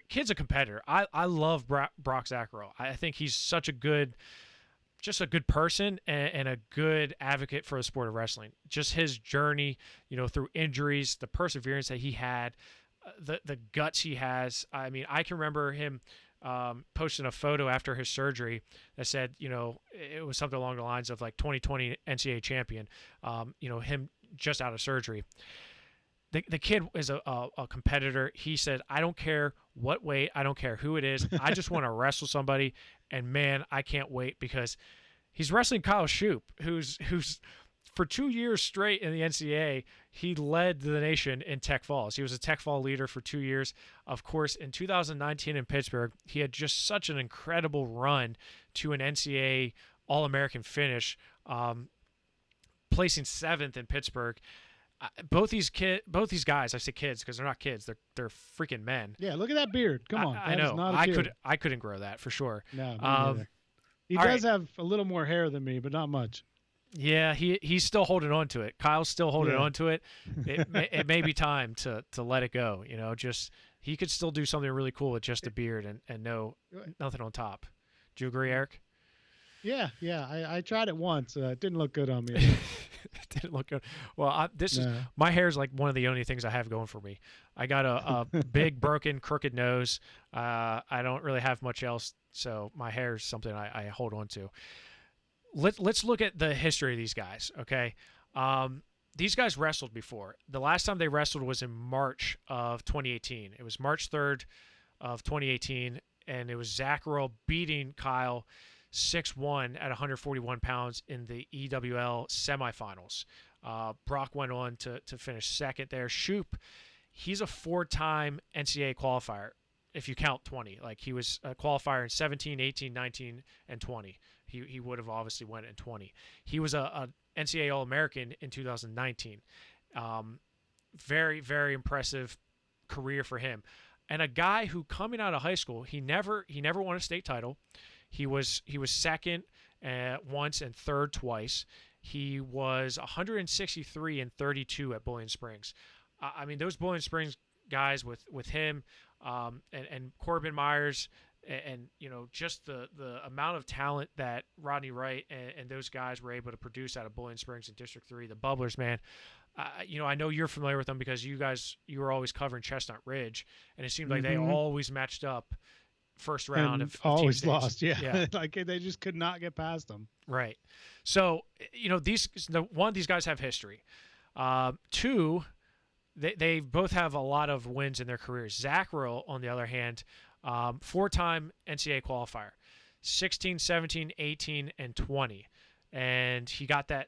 kid's a competitor. I love Brock Zacherle. I think he's such a good person and a good advocate for the sport of wrestling. Just his journey, through injuries, the perseverance that he had, the guts he has. I mean, I can remember him posting a photo after his surgery that said, it was something along the lines of like 2020 NCAA champion, him just out of surgery. The kid is a competitor. He said, I don't care what weight, I don't care who it is. I just want to wrestle somebody. And man, I can't wait, because he's wrestling Kyle Shoop, who's for 2 years straight in the NCAA, he led the nation in Tech Falls. He was a Tech Fall leader for 2 years. Of course, in 2019 in Pittsburgh, he had just such an incredible run to an NCAA All-American finish, placing 7th in Pittsburgh. Both these guys, I say kids because they're not kids, they're freaking men. Yeah, look at that beard. Come on. I know. I couldn't grow that for sure. No, me neither. He does have a little more hair than me, but not much. Yeah, he's still holding on to it. Kyle's still holding on to it. It may be time to let it go. Just he could still do something really cool with just a beard and nothing on top. Do you agree, Eric? Yeah. I tried it once. It didn't look good on me. It didn't look good. Well, my hair is like one of the only things I have going for me. I got a big, broken, crooked nose. I don't really have much else, so my hair is something I hold on to. Let's look at the history of these guys, okay? These guys wrestled before. The last time they wrestled was in March of 2018. It was March 3rd of 2018, and it was Zacherle beating Kyle 6-1 at 141 pounds in the EWL semifinals. Brock went on to finish second there. Shoop, he's a 4-time NCAA qualifier. if you count 20. Like he was a qualifier in 17, 18, 19, and 20. He would have obviously went in 20. He was a NCAA All-American in 2019. Very, very impressive career for him. And a guy who coming out of high school, he never won a state title. He was second once and third twice. He was 163 and 32 at Bowling Springs. I mean, those Bowling Springs guys with him and Corbin Myers and just the amount of talent that Rodney Wright and those guys were able to produce out of Bowling Springs in District 3, the Bubblers, man. I know you're familiar with them because you were always covering Chestnut Ridge, and it seemed like they always matched up first round and of always team lost. states. Yeah. Like they just could not get past them. Right. So one, these guys have history. Two, they both have a lot of wins in their careers. Zacherle, on the other hand, 4-time NCAA qualifier, 16, 17, 18, and 20. And he got that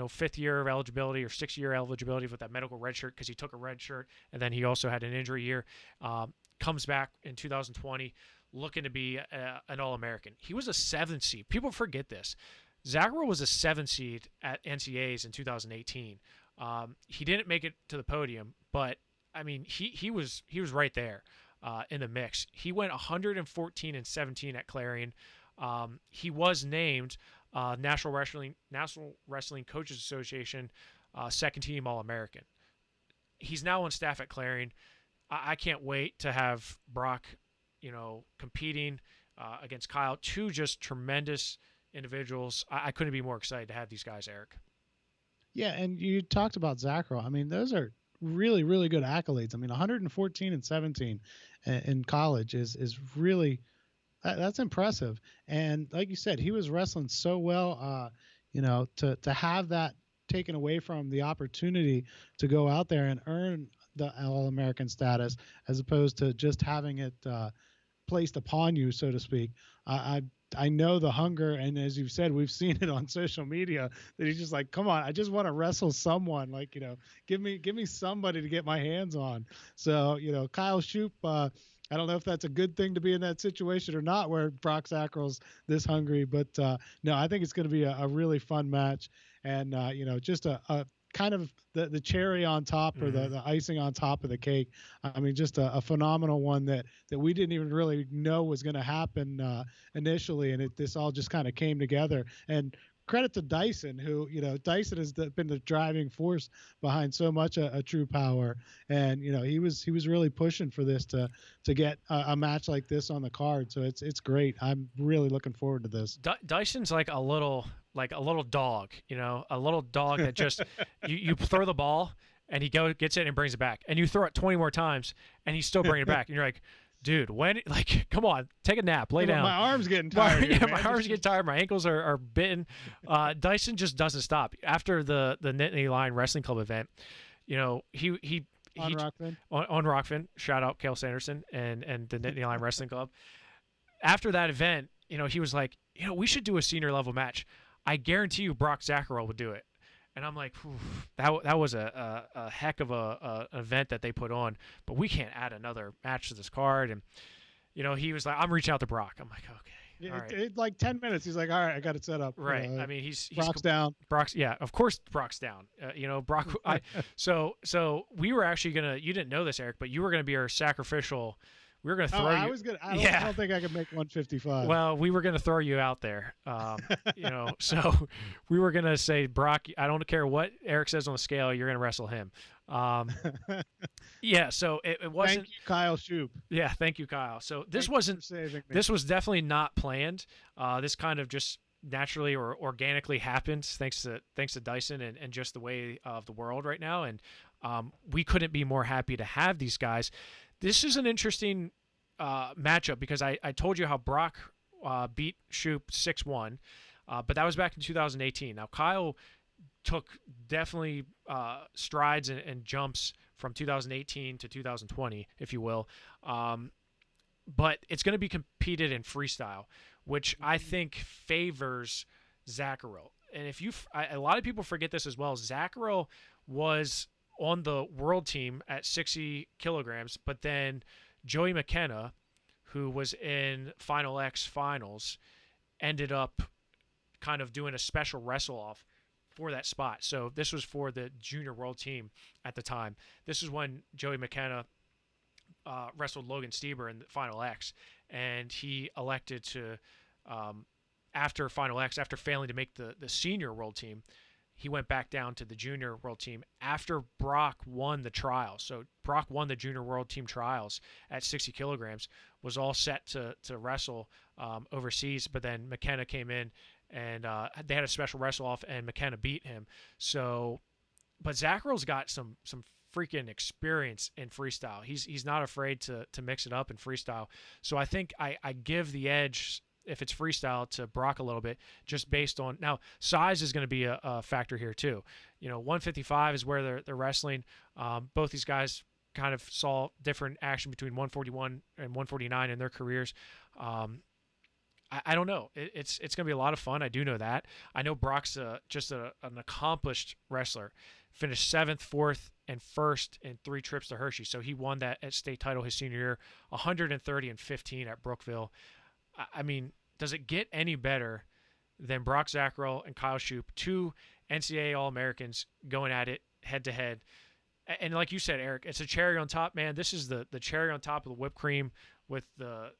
fifth year of eligibility or 6th year eligibility with that medical red shirt because he took a red shirt, and then he also had an injury year. Comes back in 2020 looking to be an All-American. He was a 7th seed. People forget this. Zacherle was a 7th seed at NCAAs in 2018. He didn't make it to the podium, but I mean he was right there in the mix. He went 114 and 17 at Clarion. He was named National Wrestling Coaches Association second team All-American. He's now on staff at Clarion. I can't wait to have Brock, competing against Kyle. Two just tremendous individuals. I couldn't be more excited to have these guys, Eric. Yeah, and you talked about Zacherle. I mean, those are really, really good accolades. I mean, 114 and 17 in college is really that's impressive. And like you said, he was wrestling so well. To have that taken away from the opportunity to go out there and earn the All-American status as opposed to just having it placed upon you, so to speak. I know the hunger, and as you've said, we've seen it on social media that he's just like, come on, I just want to wrestle someone. Like, give me somebody to get my hands on. So, Kyle Shoop, I don't know if that's a good thing to be in that situation or not where Brock Zacherle's this hungry, but no, I think it's going to be a really fun match. And, just a kind of the cherry on top or the icing on top of the cake. I mean, just a phenomenal one that we didn't even really know was going to happen initially. And this all just kind of came together. And credit to Dyson, who, Dyson has been the driving force behind so much a True Power. And, he was really pushing for this to get a match like this on the card. So it's great. I'm really looking forward to this. Dyson's like a little dog, a little dog that just you throw the ball and he gets it and brings it back, and you throw it 20 more times and he's still bringing it back, and you're like, dude, come on, take a nap, lay down. My arm's getting tired. My arms getting tired. My ankles are bitten. Dyson just doesn't stop. After the Nittany Lion Wrestling Club event, he on Rockfin. On Rockfin. Shout out Cale Sanderson and the Nittany Lion Wrestling Club. After that event, he was like, we should do a senior level match. I guarantee you Brock Zacherle would do it. And I'm like, that was a heck of an event that they put on, but we can't add another match to this card. And, he was like, I'm reaching out to Brock. I'm like, okay. All right. Like 10 minutes. He's like, all right, I got it set up. Right. I mean, he's Brock's down. Yeah, of course Brock's down. Brock. So we were actually you didn't know this, Eric, but you were gonna be our sacrificial. We were going to throw you. I was good. I don't think I could make 155. Well, we were going to throw you out there. So we were going to say, Brock, I don't care what Eric says on the scale, you're going to wrestle him. Yeah, so it wasn't. Thank you, Kyle Shoop. Yeah, thank you, Kyle. So this saving me. This was definitely not planned. This kind of just naturally or organically happened thanks to Dyson and just the way of the world right now. And we couldn't be more happy to have these guys. This is an interesting matchup because I told you how Brock beat Shoop 6-1, but that was back in 2018. Now, Kyle took definitely strides and jumps from 2018 to 2020, if you will. But it's going to be competed in freestyle, which I think favors Zacherle. And a lot of people forget this as well. Zacherle was on the world team at 60 kilograms, but then Joey McKenna, who was in Final X finals, ended up kind of doing a special wrestle off for that spot. So this was for the junior world team at the time. This is when Joey McKenna wrestled Logan Stieber in the Final X, and he elected to, after Final X, after failing to make the senior world team, he went back down to the junior world team after Brock won the trials. So Brock won the junior world team trials at 60 kilograms, was all set to wrestle overseas, but then McKenna came in and they had a special wrestle off, and McKenna beat him. So, but Zacherle's got some freaking experience in freestyle. He's not afraid to mix it up in freestyle. So I think I give the edge, if it's freestyle, to Brock a little bit, just based on, now size is going to be a factor here too. 155 is where they're wrestling. Both these guys kind of saw different action between 141 and 149 in their careers. I don't know. It's going to be a lot of fun. I do know that. I know Brock's just an accomplished wrestler. Finished 7th, 4th, and 1st in 3 trips to Hershey. So he won that at state title his senior year, 130 and 15 at Brookville. I mean, does it get any better than Brock Zacherle and Kyle Shoop, 2 NCAA All-Americans going at it head-to-head? And like you said, Eric, it's a cherry on top, man. This is the cherry on top of the whipped cream with the,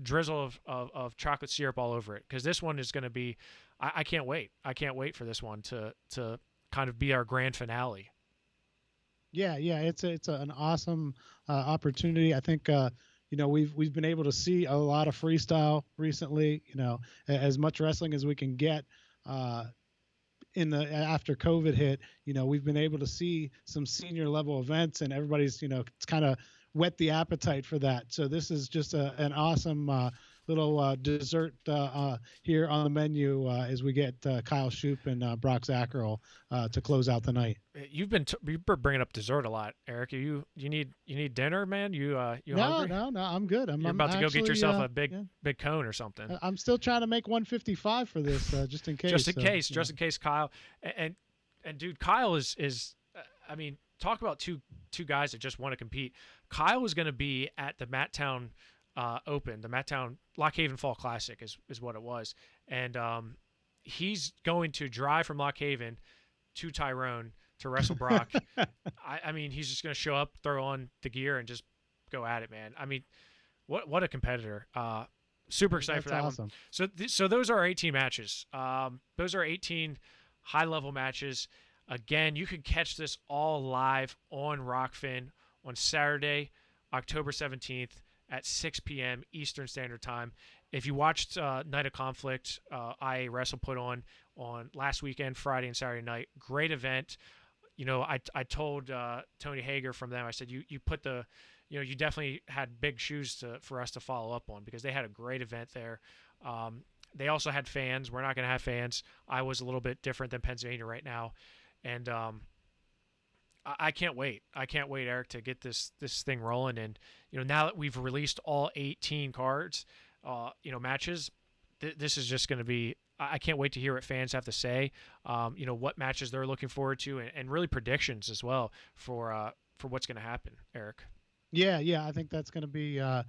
drizzle of chocolate syrup all over it. Because this one is going to be, I can't wait. I can't wait for this one to kind of be our grand finale. Yeah, it's an awesome opportunity. I think we've been able to see a lot of freestyle recently. As much wrestling as we can get after COVID hit. We've been able to see some senior level events, and everybody's it's kind of whet the appetite for that. So this is just an awesome little dessert here on the menu as we get Kyle Shoop and Brock Zacherle to close out the night. You've been bringing up dessert a lot, Eric. You need dinner, man? You hungry? No, I'm good. You're about to go get yourself a big cone or something. I'm still trying to make 155 for this, just in case. Just in case, Kyle. And dude, Kyle is I mean, talk about two guys that just want to compete. Kyle was going to be at the Matttown Open, the Matttown Lock Haven Fall Classic is what it was, and he's going to drive from Lock Haven to Tyrone to wrestle Brock. I mean, he's just going to show up, throw on the gear, and just go at it, man. I mean, what a competitor! Super excited for that awesome. one. So those are our 18 matches. Those are 18 high level matches. Again, you can catch this all live on Rockfin on Saturday, October 17th at 6 p.m. Eastern Standard Time. If you watched Night of Conflict, IA Wrestle put on last weekend, Friday and Saturday night, great event. I told Tony Hager from them, I said, you put the, you definitely had big shoes for us to follow up on, because they had a great event there. They also had fans. We're not going to have fans. I was a little bit different than Pennsylvania right now. And I can't wait. I can't wait, Eric, to get this thing rolling. And now that we've released all 18 cards, matches, this is just going to be. I can't wait to hear what fans have to say. What matches they're looking forward to, and really predictions as well for what's going to happen, Eric. Yeah, I think that's going to be, a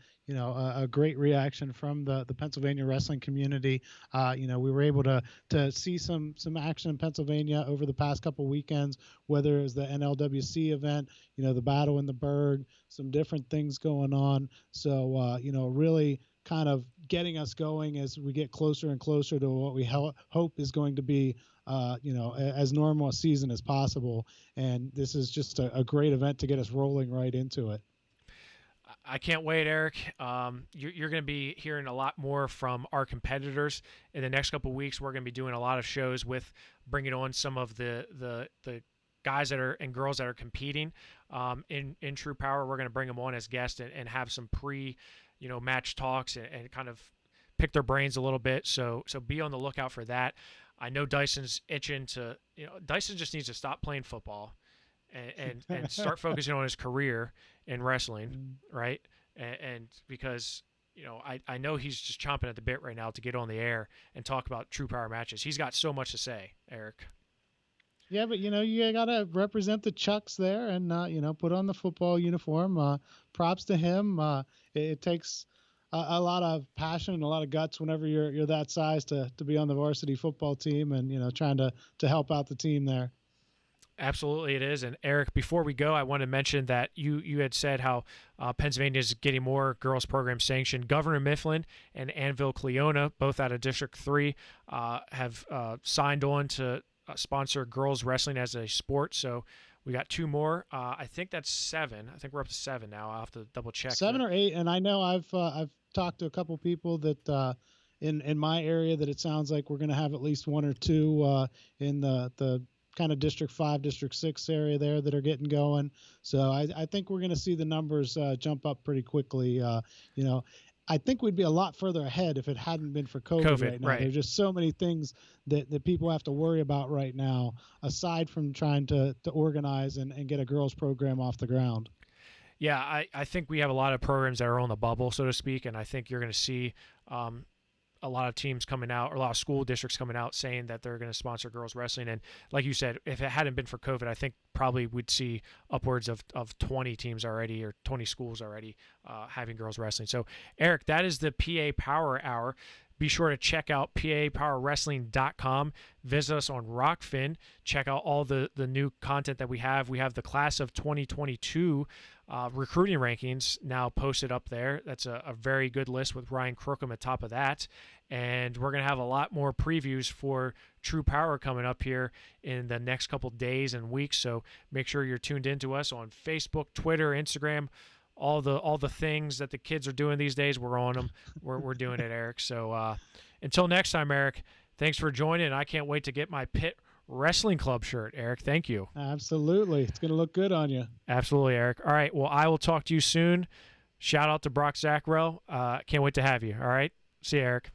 great reaction from the Pennsylvania wrestling community. We were able to see some action in Pennsylvania over the past couple weekends, whether it was the NLWC event, the battle in the Burgh, some different things going on. So, really kind of getting us going as we get closer and closer to what we hope is going to be, as normal a season as possible. And this is just a great event to get us rolling right into it. I can't wait, Eric. You're going to be hearing a lot more from our competitors in the next couple of weeks. We're going to be doing a lot of shows with bringing on some of the guys and girls that are competing in True Power. We're going to bring them on as guests and have some match talks and kind of pick their brains a little bit. So be on the lookout for that. I know Dyson's itching to. Dyson just needs to stop playing football and start focusing on his career in wrestling, right? And because, I know he's just chomping at the bit right now to get on the air and talk about True Power matches. He's got so much to say, Eric. Yeah, but you gotta represent the Chucks there, and put on the football uniform. Props to him. It takes a lot of passion and a lot of guts whenever you're that size to be on the varsity football team, and trying to help out the team there. Absolutely, it is. And Eric, before we go, I want to mention that you had said how Pennsylvania is getting more girls program sanctioned. Governor Mifflin and Annville Cleona, both out of District 3, have signed on to sponsor girls wrestling as a sport. So we got 2 more. I think that's 7. I think we're up to 7 now. I'll have to double check. 7 or 8, and I know I've talked to a couple people that in my area that it sounds like we're going to have at least 1 or 2 in the kind of District 5, District 6 area there that are getting going. So I think we're going to see the numbers jump up pretty quickly. I think we'd be a lot further ahead if it hadn't been for COVID right now. Right. There's just so many things that people have to worry about right now, aside from trying to organize and get a girls program off the ground. Yeah, I think we have a lot of programs that are on the bubble, so to speak, and I think you're going to see a lot of teams coming out, or a lot of school districts coming out saying that they're going to sponsor girls wrestling. And like you said, if it hadn't been for COVID, I think probably we'd see upwards of 20 teams already, or 20 schools already having girls wrestling. So, Eric, that is the PA Power Hour. Be sure to check out papowerwrestling.com. Visit us on Rockfin. Check out all the new content that we have. We have the class of 2022 recruiting rankings now posted up there. That's a very good list with Ryan Crookham at top of that. And we're going to have a lot more previews for True Power coming up here in the next couple days and weeks. So make sure you're tuned into us on Facebook, Twitter, Instagram, all the things that the kids are doing these days. We're on them. We're doing it, Eric. So until next time, Eric, thanks for joining. I can't wait to get my Pitt Wrestling Club shirt, Eric. Thank you. Absolutely. It's going to look good on you. Absolutely, Eric. All right. Well, I will talk to you soon. Shout out to Brock Zacherle. Can't wait to have you. All right. See you, Eric.